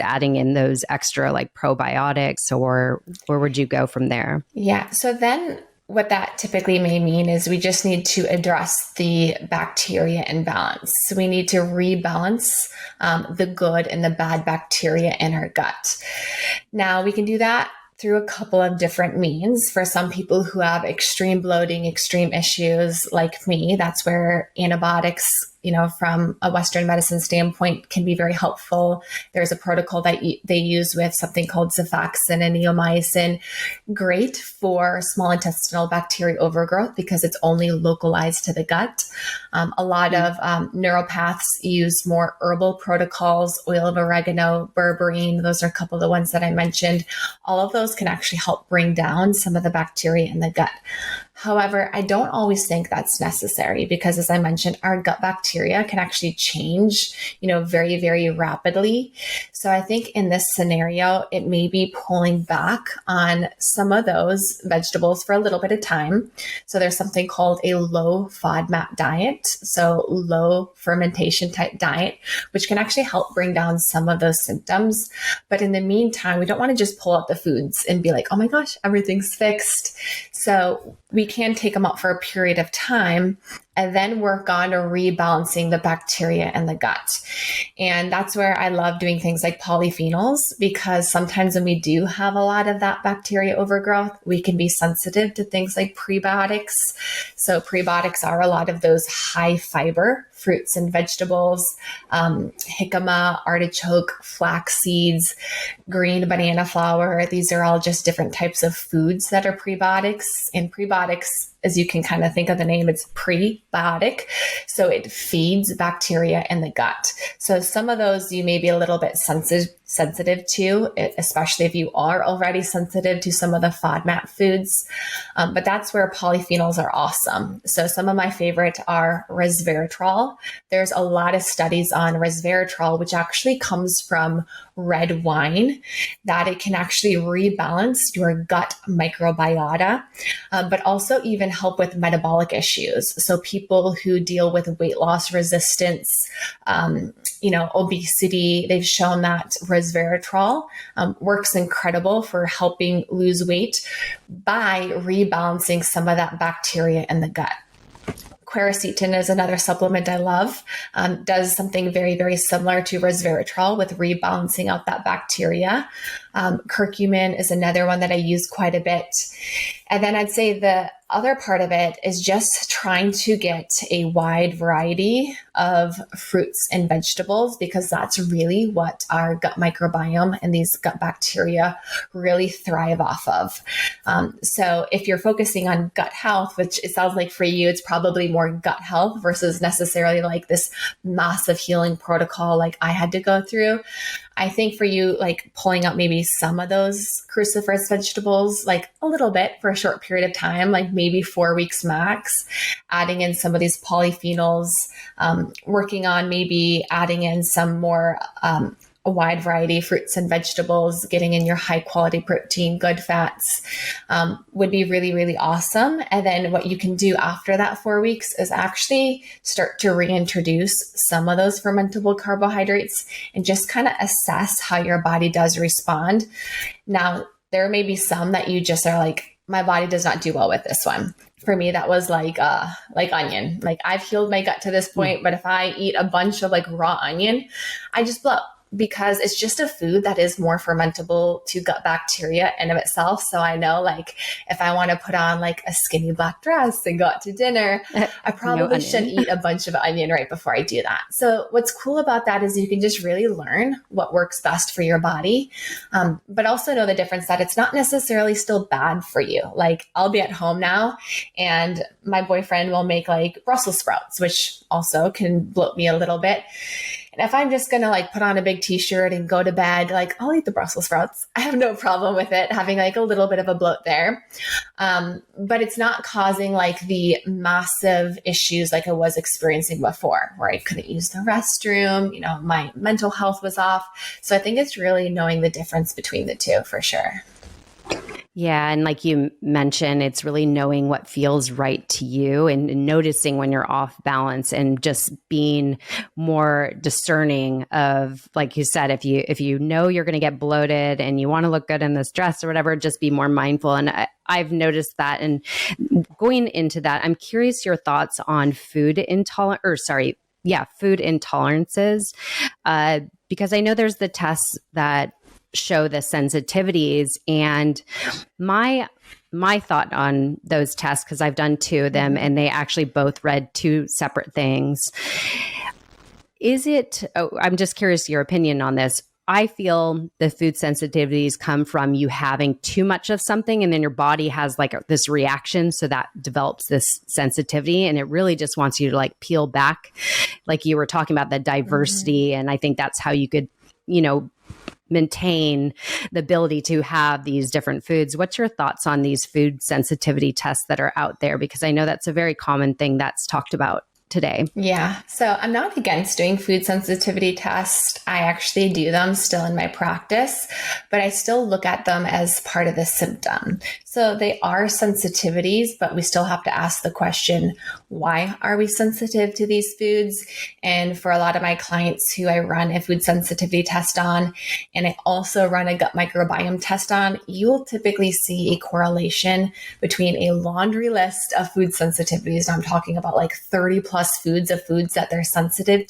adding in those extra like probiotics, or where would you go from there? Yeah. So then what that typically may mean is we just need to address the bacteria imbalance. So we need to rebalance the good and the bad bacteria in our gut. Now we can do that through a couple of different means. For some people who have extreme bloating, extreme issues like me, that's where antibiotics, from a Western medicine standpoint can be very helpful. There's a protocol that they use with something called Xifaxan and neomycin, great for small intestinal bacteria overgrowth because it's only localized to the gut. A lot of neuropaths use more herbal protocols, oil of oregano, berberine. Those are a couple of the ones that I mentioned. All of those can actually help bring down some of the bacteria in the gut. However, I don't always think that's necessary because, as I mentioned, our gut bacteria can actually change, very, very rapidly. So I think in this scenario, it may be pulling back on some of those vegetables for a little bit of time. So there's something called a low FODMAP diet, so low fermentation type diet, which can actually help bring down some of those symptoms. But in the meantime, we don't want to just pull out the foods and be like, oh my gosh, everything's fixed. So we can take them out for a period of time and then work on rebalancing the bacteria in the gut. And that's where I love doing things like polyphenols, because sometimes when we do have a lot of that bacteria overgrowth, we can be sensitive to things like prebiotics. So prebiotics are a lot of those high fiber fruits and vegetables, jicama, artichoke, flax seeds, green banana flour. These are all just different types of foods that are prebiotics. And prebiotics, as you can kind of think of the name, it's prebiotic. So it feeds bacteria in the gut. So some of those you may be a little bit sensitive to, especially if you are already sensitive to some of the FODMAP foods. But that's where polyphenols are awesome. So some of my favorite are resveratrol. There's a lot of studies on resveratrol, which actually comes from red wine, that it can actually rebalance your gut microbiota, but also even help with metabolic issues. So people who deal with weight loss resistance, obesity, they've shown that resveratrol works incredible for helping lose weight by rebalancing some of that bacteria in the gut. Quercetin is another supplement I love, does something very, very similar to resveratrol with rebalancing out that bacteria. Curcumin is another one that I use quite a bit. And then I'd say the other part of it is just trying to get a wide variety of fruits and vegetables, because that's really what our gut microbiome and these gut bacteria really thrive off of. So if you're focusing on gut health, which it sounds like for you, it's probably more gut health versus necessarily like this massive healing protocol like I had to go through. I think for you, like pulling out maybe some of those cruciferous vegetables, like a little bit for a short period of time, like maybe 4 weeks max, adding in some of these polyphenols, working on maybe adding in some more a wide variety of fruits and vegetables, getting in your high quality protein, good fats, would be really, really awesome. And then what you can do after that 4 weeks is actually start to reintroduce some of those fermentable carbohydrates and just kind of assess how your body does respond. Now, there may be some that you just are like, my body does not do well with this one. For me, that was like onion. Like I've healed my gut to this point, but if I eat a bunch of like raw onion, I just blow, because it's just a food that is more fermentable to gut bacteria in of itself. So I know like if I want to put on like a skinny black dress and go out to dinner, I probably shouldn't eat a bunch of onion right before I do that. So what's cool about that is you can just really learn what works best for your body, but also know the difference that it's not necessarily still bad for you. Like I'll be at home now and my boyfriend will make like Brussels sprouts, which also can bloat me a little bit. And if I'm just going to like put on a big t-shirt and go to bed, like I'll eat the Brussels sprouts. I have no problem with it having like a little bit of a bloat there. But it's not causing like the massive issues like I was experiencing before, where I couldn't use the restroom, my mental health was off. So I think it's really knowing the difference between the two for sure. Yeah. And like you mentioned, it's really knowing what feels right to you and noticing when you're off balance and just being more discerning of, like you said, if you know you're going to get bloated and you want to look good in this dress or whatever, just be more mindful. And I've noticed that. And going into that, I'm curious your thoughts on food intolerances, because I know there's the tests that show the sensitivities, and my thought on those tests, because I've done two of them and they actually both read two separate things. I'm just curious your opinion on this. I feel the food sensitivities come from you having too much of something, and then your body has like this reaction. So that develops this sensitivity, and it really just wants you to like peel back. Like you were talking about the diversity. And I think that's how you could, maintain the ability to have these different foods. What's your thoughts on these food sensitivity tests that are out there? Because I know that's a very common thing that's talked about today. Yeah. So I'm not against doing food sensitivity tests. I actually do them still in my practice, but I still look at them as part of the symptom. So they are sensitivities, but we still have to ask the question, why are we sensitive to these foods? And for a lot of my clients who I run a food sensitivity test on, and I also run a gut microbiome test on, you'll typically see a correlation between a laundry list of food sensitivities. I'm talking about like 30 plus foods that they're sensitive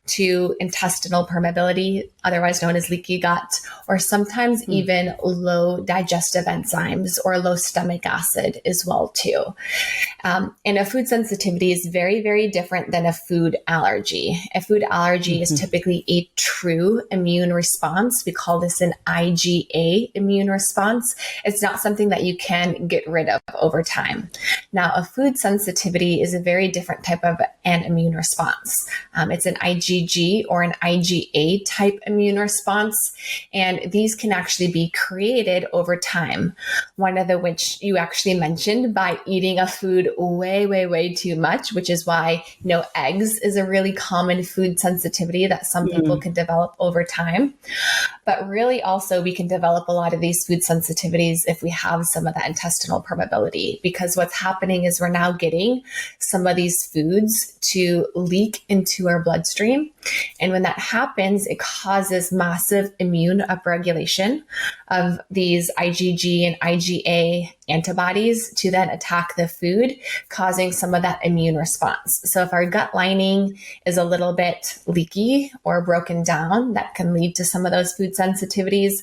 to intestinal permeability, otherwise known as leaky gut, or sometimes even low digestive enzymes or low stomach acid as well too. And a food sensitivity is very, very different than a food allergy. A food allergy is typically a true immune response. We call this an IgA immune response. It's not something that you can get rid of over time. Now, a food sensitivity is a very different type of an immune response. It's an IgG or an IgA type immune response, and these can actually be created over time. One of the which you actually mentioned by eating a food way, way, way too much, which is why, eggs is a really common food sensitivity that some people can develop over time. But really also we can develop a lot of these food sensitivities if we have some of that intestinal permeability, because what's happening is we're now getting some of these foods to leak into our bloodstream. And when that happens, it causes massive immune upregulation of these IgG and IgA antibodies to then attack the food, causing some of that immune response. So if our gut lining is a little bit leaky or broken down, that can lead to some of those food sensitivities,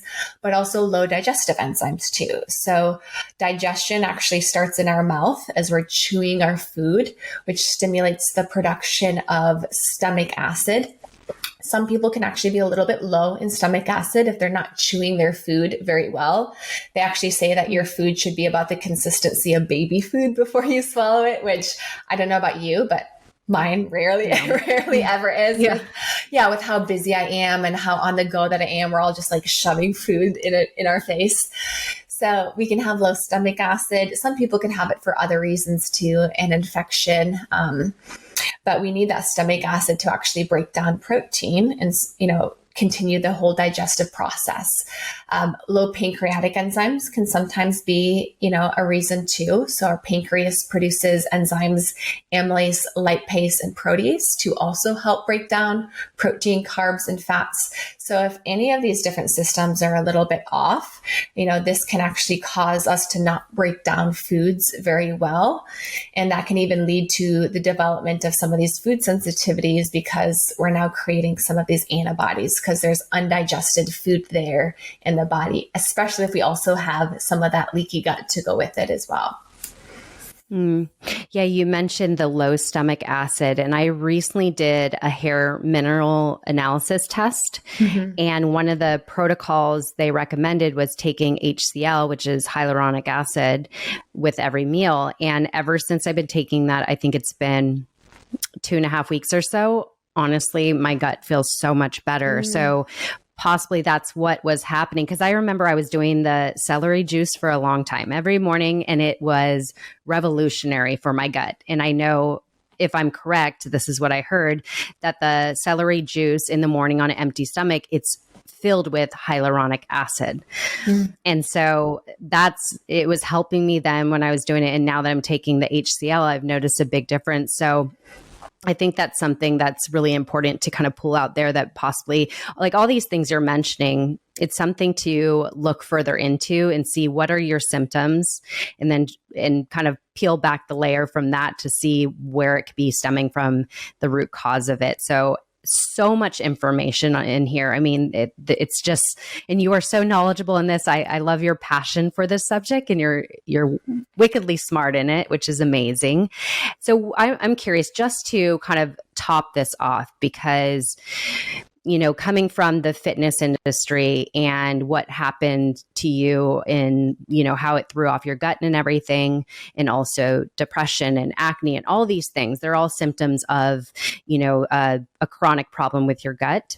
but also low digestive enzymes too. So digestion actually starts in our mouth as we're chewing our food, which stimulates the production of stomach acid. Some people can actually be a little bit low in stomach acid if they're not chewing their food very well. They actually say that your food should be about the consistency of baby food before you swallow it, which I don't know about you, but mine rarely ever is. With how busy I am and how on the go that I am, we're all just like shoving food in our face. So we can have low stomach acid. Some people can have it for other reasons too, an infection. But we need that stomach acid to actually break down protein and, continue the whole digestive process. Low pancreatic enzymes can sometimes be, a reason too. So our pancreas produces enzymes, amylase, lipase, and protease to also help break down protein, carbs, and fats. So if any of these different systems are a little bit off, this can actually cause us to not break down foods very well. And that can even lead to the development of some of these food sensitivities because we're now creating some of these antibodies because there's undigested food there in the body, especially if we also have some of that leaky gut to go with it as well. Yeah, you mentioned the low stomach acid, and I recently did a hair mineral analysis test. And one of the protocols they recommended was taking HCl, which is hyaluronic acid, with every meal. And ever since I've been taking that, I think it's been 2.5 weeks or so. Honestly, my gut feels so much better. So possibly that's what was happening. Because I remember I was doing the celery juice for a long time every morning, and it was revolutionary for my gut. And I know, if I'm correct, this is what I heard, that the celery juice in the morning on an empty stomach, it's filled with hyaluronic acid. And so it was helping me then when I was doing it. And now that I'm taking the HCl, I've noticed a big difference. So I think that's something that's really important to kind of pull out there, that possibly, like all these things you're mentioning, it's something to look further into and see what are your symptoms, and kind of peel back the layer from that to see where it could be stemming from, the root cause of it. So so much information in here. I mean, it's just, and you are so knowledgeable in this. I love your passion for this subject, and you're wickedly smart in it, which is amazing. So I'm curious, just to kind of top this off, because coming from the fitness industry and what happened to you in, how it threw off your gut and everything, and also depression and acne and all these things, they're all symptoms of, a chronic problem with your gut.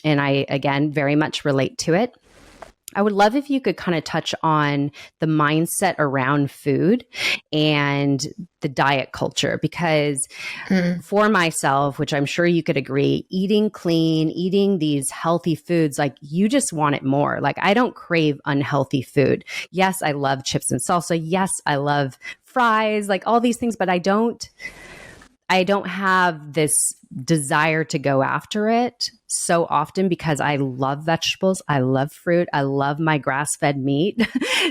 And I, again, very much relate to it. I would love if you could kind of touch on the mindset around food and the diet culture, because for myself, which I'm sure you could agree, eating clean, eating these healthy foods, like you just want it more. Like I don't crave unhealthy food. Yes, I love chips and salsa. Yes, I love fries, like all these things, but I don't have this desire to go after it so often because I love vegetables. I love fruit. I love my grass-fed meat.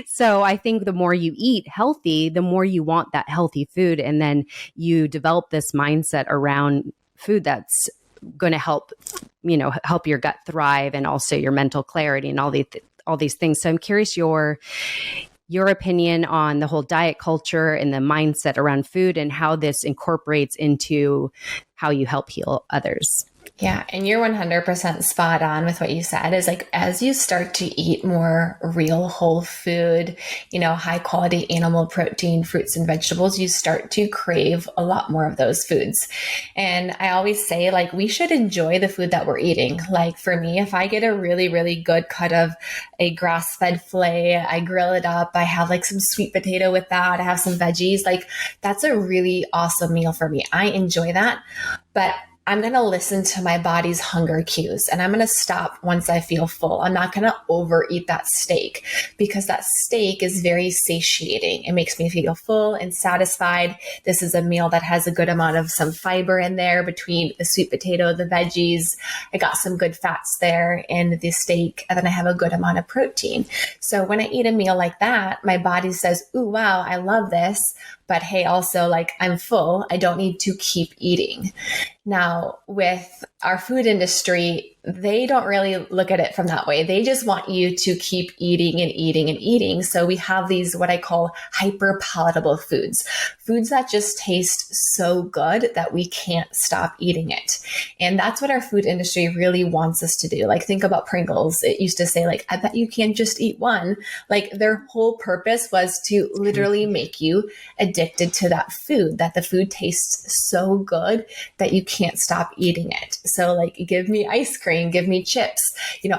So I think the more you eat healthy, the more you want that healthy food. And then you develop this mindset around food that's going to help your gut thrive, and also your mental clarity and all these things. So I'm curious your opinion on the whole diet culture and the mindset around food, and how this incorporates into how you help heal others. Yeah. And you're 100% spot on with what you said, is like, as you start to eat more real whole food, high quality animal protein, fruits and vegetables, you start to crave a lot more of those foods. And I always say, like, we should enjoy the food that we're eating. Like for me, if I get a really, really good cut of a grass-fed filet, I grill it up, I have like some sweet potato with that, I have some veggies, like that's a really awesome meal for me. I enjoy that. But I'm going to listen to my body's hunger cues, and I'm going to stop once I feel full. I'm not going to overeat that steak, because that steak is very satiating. It makes me feel full and satisfied. This is a meal that has a good amount of some fiber in there between the sweet potato, the veggies. I got some good fats there in the steak, and then I have a good amount of protein. So when I eat a meal like that, my body says, ooh, wow, I love this. But hey, also, like, I'm full. I don't need to keep eating. Now, with our food industry, they don't really look at it from that way. They just want you to keep eating and eating and eating. So we have these, what I call hyper palatable foods that just taste so good that we can't stop eating it. And that's what our food industry really wants us to do. Like, think about Pringles. It used to say, like, I bet you can't just eat one. Like, their whole purpose was to literally make you addicted to that food, that the food tastes so good that you can't stop eating it. So like, give me ice cream, give me chips.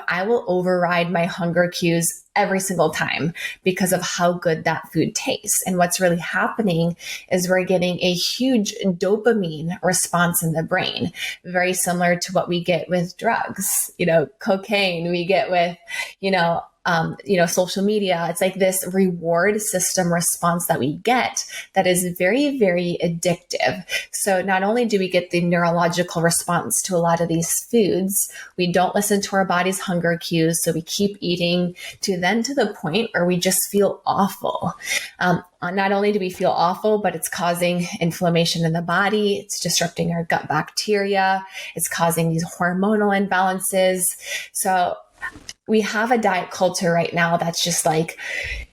I will override my hunger cues every single time because of how good that food tastes. And what's really happening is we're getting a huge dopamine response in the brain, very similar to what we get with drugs, cocaine, we get with, social media. It's like this reward system response that we get that is very, very addictive. So not only do we get the neurological response to a lot of these foods, we don't listen to our body's hunger cues. So we keep eating to the point where we just feel awful. Not only do we feel awful, but it's causing inflammation in the body. It's disrupting our gut bacteria. It's causing these hormonal imbalances. So we have a diet culture right now that's just like,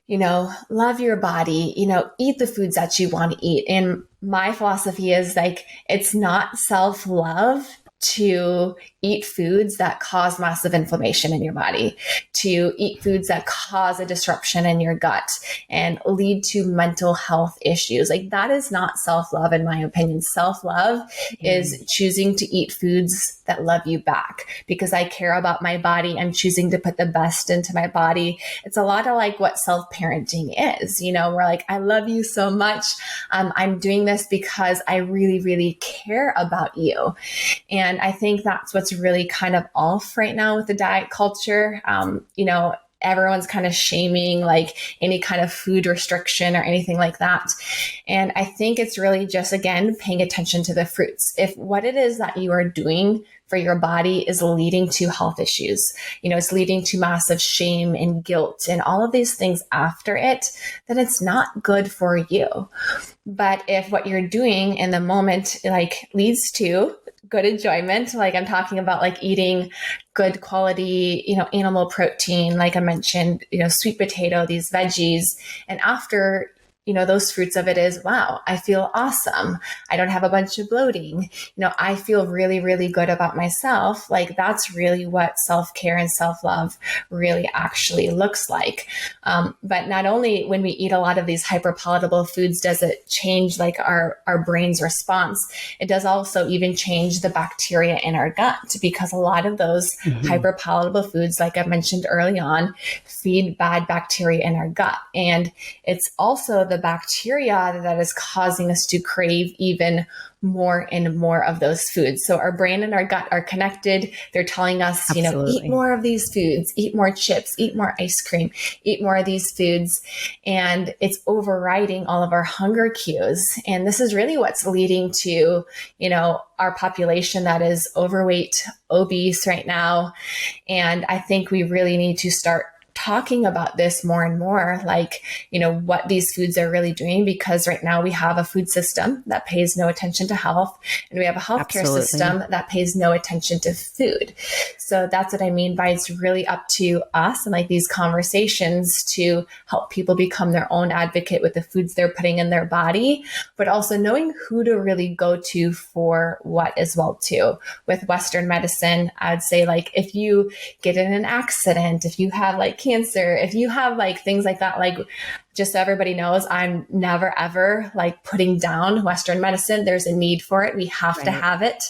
love your body, eat the foods that you want to eat. And my philosophy is like, it's not self-love to eat foods that cause massive inflammation in your body, to eat foods that cause a disruption in your gut and lead to mental health issues. Like, that is not self-love, in my opinion. Self-love is choosing to eat foods that love you back, because I care about my body. I'm choosing to put the best into my body. It's a lot of like what self-parenting is, we're like, I love you so much. I'm doing this because I really, really care about you. And I think that's what's really kind of off right now with the diet culture. Everyone's kind of shaming like any kind of food restriction or anything like that. And I think it's really just, again, paying attention to the fruits. If what it is that you are doing for your body is leading to health issues, it's leading to massive shame and guilt and all of these things after it, then it's not good for you. But if what you're doing in the moment like leads to good enjoyment. Like I'm talking about like eating good quality, animal protein, like I mentioned, sweet potato, these veggies. And after those fruits of it is, wow, I feel awesome. I don't have a bunch of bloating. I feel really, really good about myself. Like that's really what self-care and self-love really actually looks like. But not only when we eat a lot of these hyperpalatable foods, does it change like our brain's response, it does also even change the bacteria in our gut, because a lot of those hyperpalatable foods, like I mentioned early on, feed bad bacteria in our gut. And it's also the bacteria that is causing us to crave even more and more of those foods. So our brain and our gut are connected. They're telling us, Absolutely. eat more of these foods, eat more chips, eat more ice cream, eat more of these foods. And it's overriding all of our hunger cues. And this is really what's leading to, our population that is overweight, obese right now. And I think we really need to start talking about this more and more, like, what these foods are really doing, because right now we have a food system that pays no attention to health, and we have a healthcare system that pays no attention to food. So that's what I mean by it's really up to us and like these conversations to help people become their own advocate with the foods they're putting in their body, but also knowing who to really go to for what as well too. With Western medicine, I would say like if you get in an accident, if you have like cancer, if you have like things like that, like just so everybody knows, I'm never ever like putting down Western medicine. There's a need for it. We have to have it.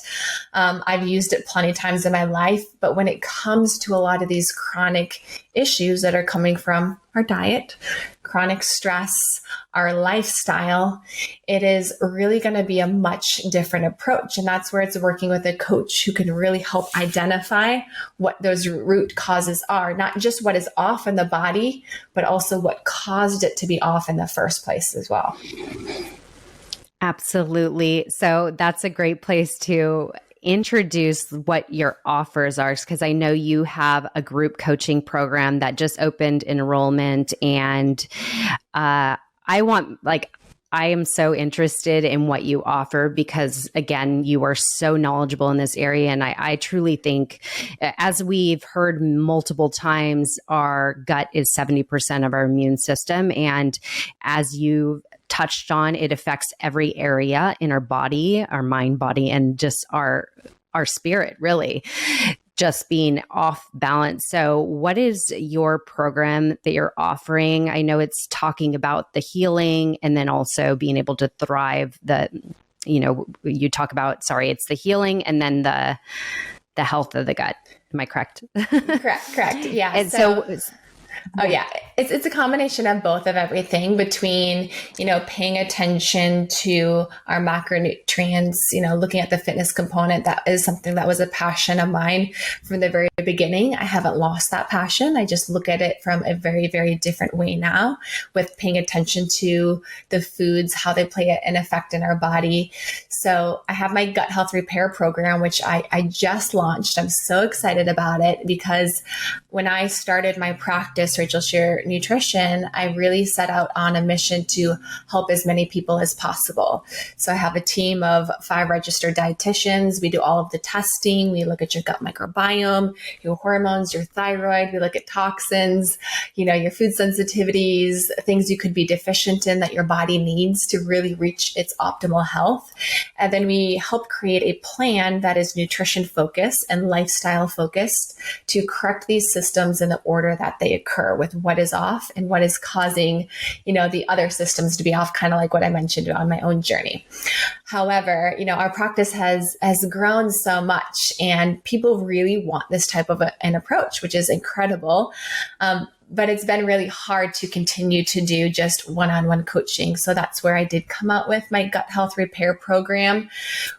I've used it plenty of times in my life, but when it comes to a lot of these chronic issues that are coming from our diet, chronic stress, our lifestyle, it is really going to be a much different approach. And that's where it's working with a coach who can really help identify what those root causes are, not just what is off in the body, but also what caused it to be off in the first place as well. Absolutely. So that's a great place to introduce what your offers are, because I know you have a group coaching program that just opened enrollment, and I am so interested in what you offer because, again, you are so knowledgeable in this area. And I truly think, as we've heard multiple times, our gut is 70% of our immune system. And as you touched on, it affects every area in our body, our mind, body, and just our spirit, really, just being off balance. So what is your program that you're offering? I know it's talking about the healing and then also being able to thrive. You talk about, it's the healing and then the health of the gut. Am I correct? Correct. Yeah. And oh yeah, it's a combination of both of everything, between, paying attention to our macronutrients, looking at the fitness component. That is something that was a passion of mine from the very beginning. I haven't lost that passion. I just look at it from a very, very different way now, with paying attention to the foods, how they play an effect in our body. So I have my gut health repair program, which I just launched. I'm so excited about it because when I started my practice, Rachel Scheer Nutrition, I really set out on a mission to help as many people as possible. So I have a team of 5 registered dietitians. We do all of the testing. We look at your gut microbiome, your hormones, your thyroid. We look at toxins, your food sensitivities, things you could be deficient in that your body needs to really reach its optimal health. And then we help create a plan that is nutrition focused and lifestyle focused to correct these systems in the order that they occur, with what is off and what is causing, the other systems to be off, kind of like what I mentioned on my own journey. However, our practice has grown so much, and people really want this type of an approach, which is incredible. But it's been really hard to continue to do just one-on-one coaching. So that's where I did come out with my gut health repair program,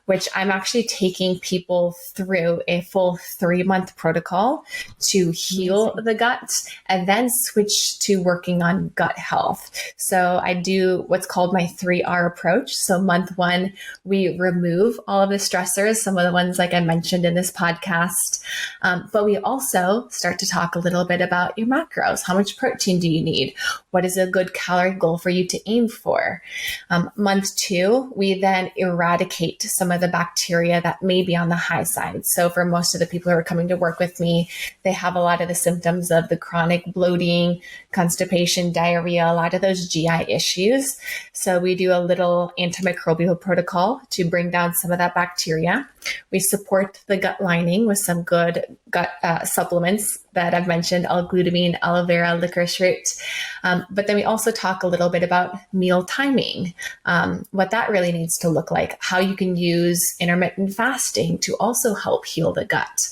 which I'm actually taking people through a full 3-month protocol to heal the gut and then switch to working on gut health. So I do what's called my 3R approach. So month 1, we remove all of the stressors, some of the ones like I mentioned in this podcast. But we also start to talk a little bit about your macros. macros? How much protein do you need? What is a good calorie goal for you to aim for? Month 2, we then eradicate some of the bacteria that may be on the high side. So for most of the people who are coming to work with me, they have a lot of the symptoms of the chronic bloating, constipation, diarrhea, a lot of those GI issues. So we do a little antimicrobial protocol to bring down some of that bacteria. We support the gut lining with some good gut supplements that I've mentioned, L-glutamine, aloe vera, licorice root. But then we also talk a little bit about meal timing, what that really needs to look like, how you can use intermittent fasting to also help heal the gut.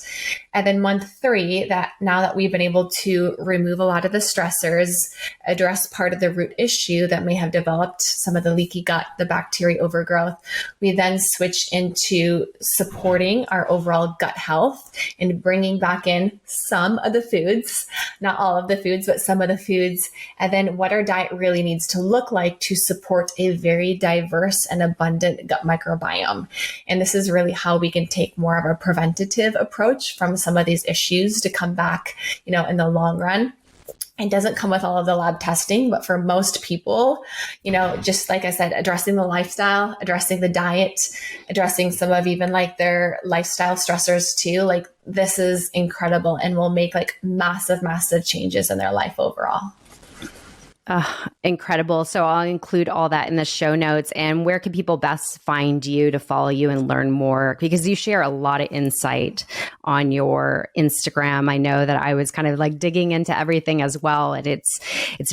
And then month 3, that now that we've been able to remove a lot of the stressors, address part of the root issue that may have developed, some of the leaky gut, the bacteria overgrowth, we then switch into supporting our overall gut health and bringing back in some of the foods, not all of the foods, but some of the foods, and then what our diet really needs to look like to support a very diverse and abundant gut microbiome. And this is really how we can take more of a preventative approach from some of these issues to come back, in the long run. It doesn't come with all of the lab testing, but for most people, just like I said, addressing the lifestyle, addressing the diet, addressing some of even like their lifestyle stressors too, like this is incredible and will make like massive, massive changes in their life overall. Incredible. So I'll include all that in the show notes. And where can people best find you to follow you and learn more? Because you share a lot of insight on your Instagram. I know that I was kind of like digging into everything as well. And it's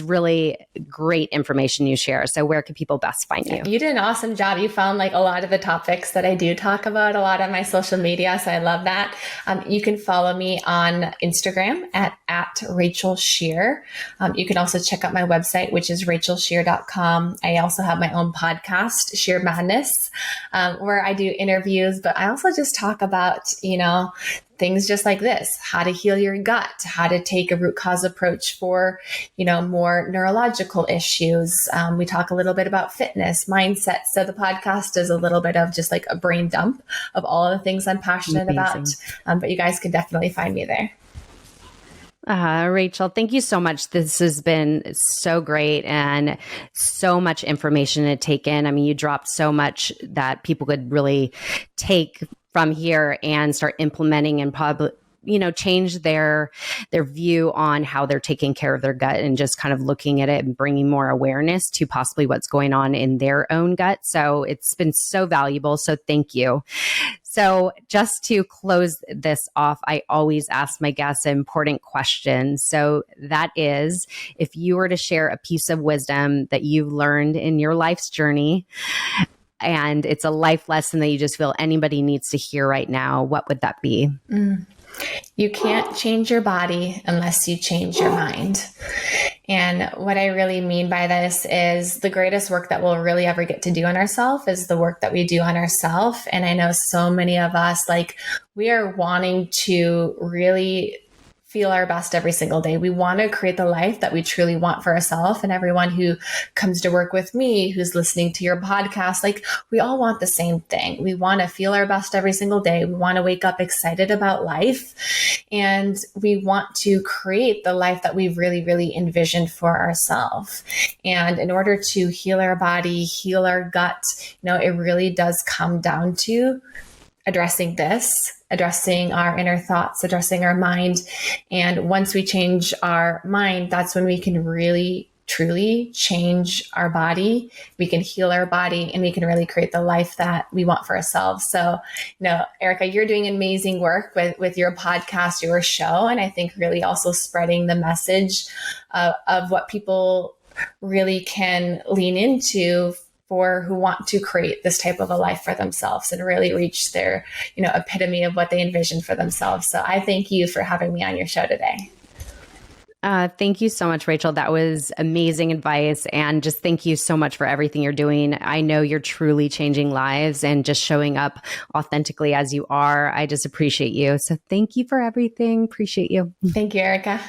really great information you share. So where can people best find you? You did an awesome job. You found like a lot of the topics that I do talk about, a lot on my social media. So I love that. You can follow me on Instagram at Rachel Scheer. You can also check out my website, which is rachelscheer.com. I also have my own podcast, Scheer Madness, where I do interviews, but I also just talk about, things just like this, how to heal your gut, how to take a root cause approach for, more neurological issues. We talk a little bit about fitness, mindset. So the podcast is a little bit of just like a brain dump of all of the things I'm passionate about. But you guys can definitely find me there. Rachel, thank you so much. This has been so great and so much information to take in. I mean, you dropped so much that people could really take from here and start implementing and probably, change their view on how they're taking care of their gut and just kind of looking at it and bringing more awareness to possibly what's going on in their own gut. So it's been so valuable. So thank you. So just to close this off, I always ask my guests an important question. So that is, if you were to share a piece of wisdom that you've learned in your life's journey, and it's a life lesson that you just feel anybody needs to hear right now, what would that be? You can't change your body unless you change your mind. And what I really mean by this is the greatest work that we'll really ever get to do on ourselves is the work that we do on ourselves. And I know so many of us, we are wanting to really feel our best every single day. We want to create the life that we truly want for ourselves. And everyone who comes to work with me, who's listening to your podcast, we all want the same thing. We want to feel our best every single day. We want to wake up excited about life. And we want to create the life that we've really, really envisioned for ourselves. And in order to heal our body, heal our gut, it really does come down to addressing this, addressing our inner thoughts, addressing our mind. And once we change our mind, that's when we can really, truly change our body. We can heal our body and we can really create the life that we want for ourselves. So, Erica, you're doing amazing work with your podcast, your show. And I think really also spreading the message of what people really can lean into for who want to create this type of a life for themselves and really reach their, epitome of what they envision for themselves. So I thank you for having me on your show today. Thank you so much, Rachel. That was amazing advice. And just thank you so much for everything you're doing. I know you're truly changing lives and just showing up authentically as you are. I just appreciate you. So thank you for everything. Appreciate you. Thank you, Erica.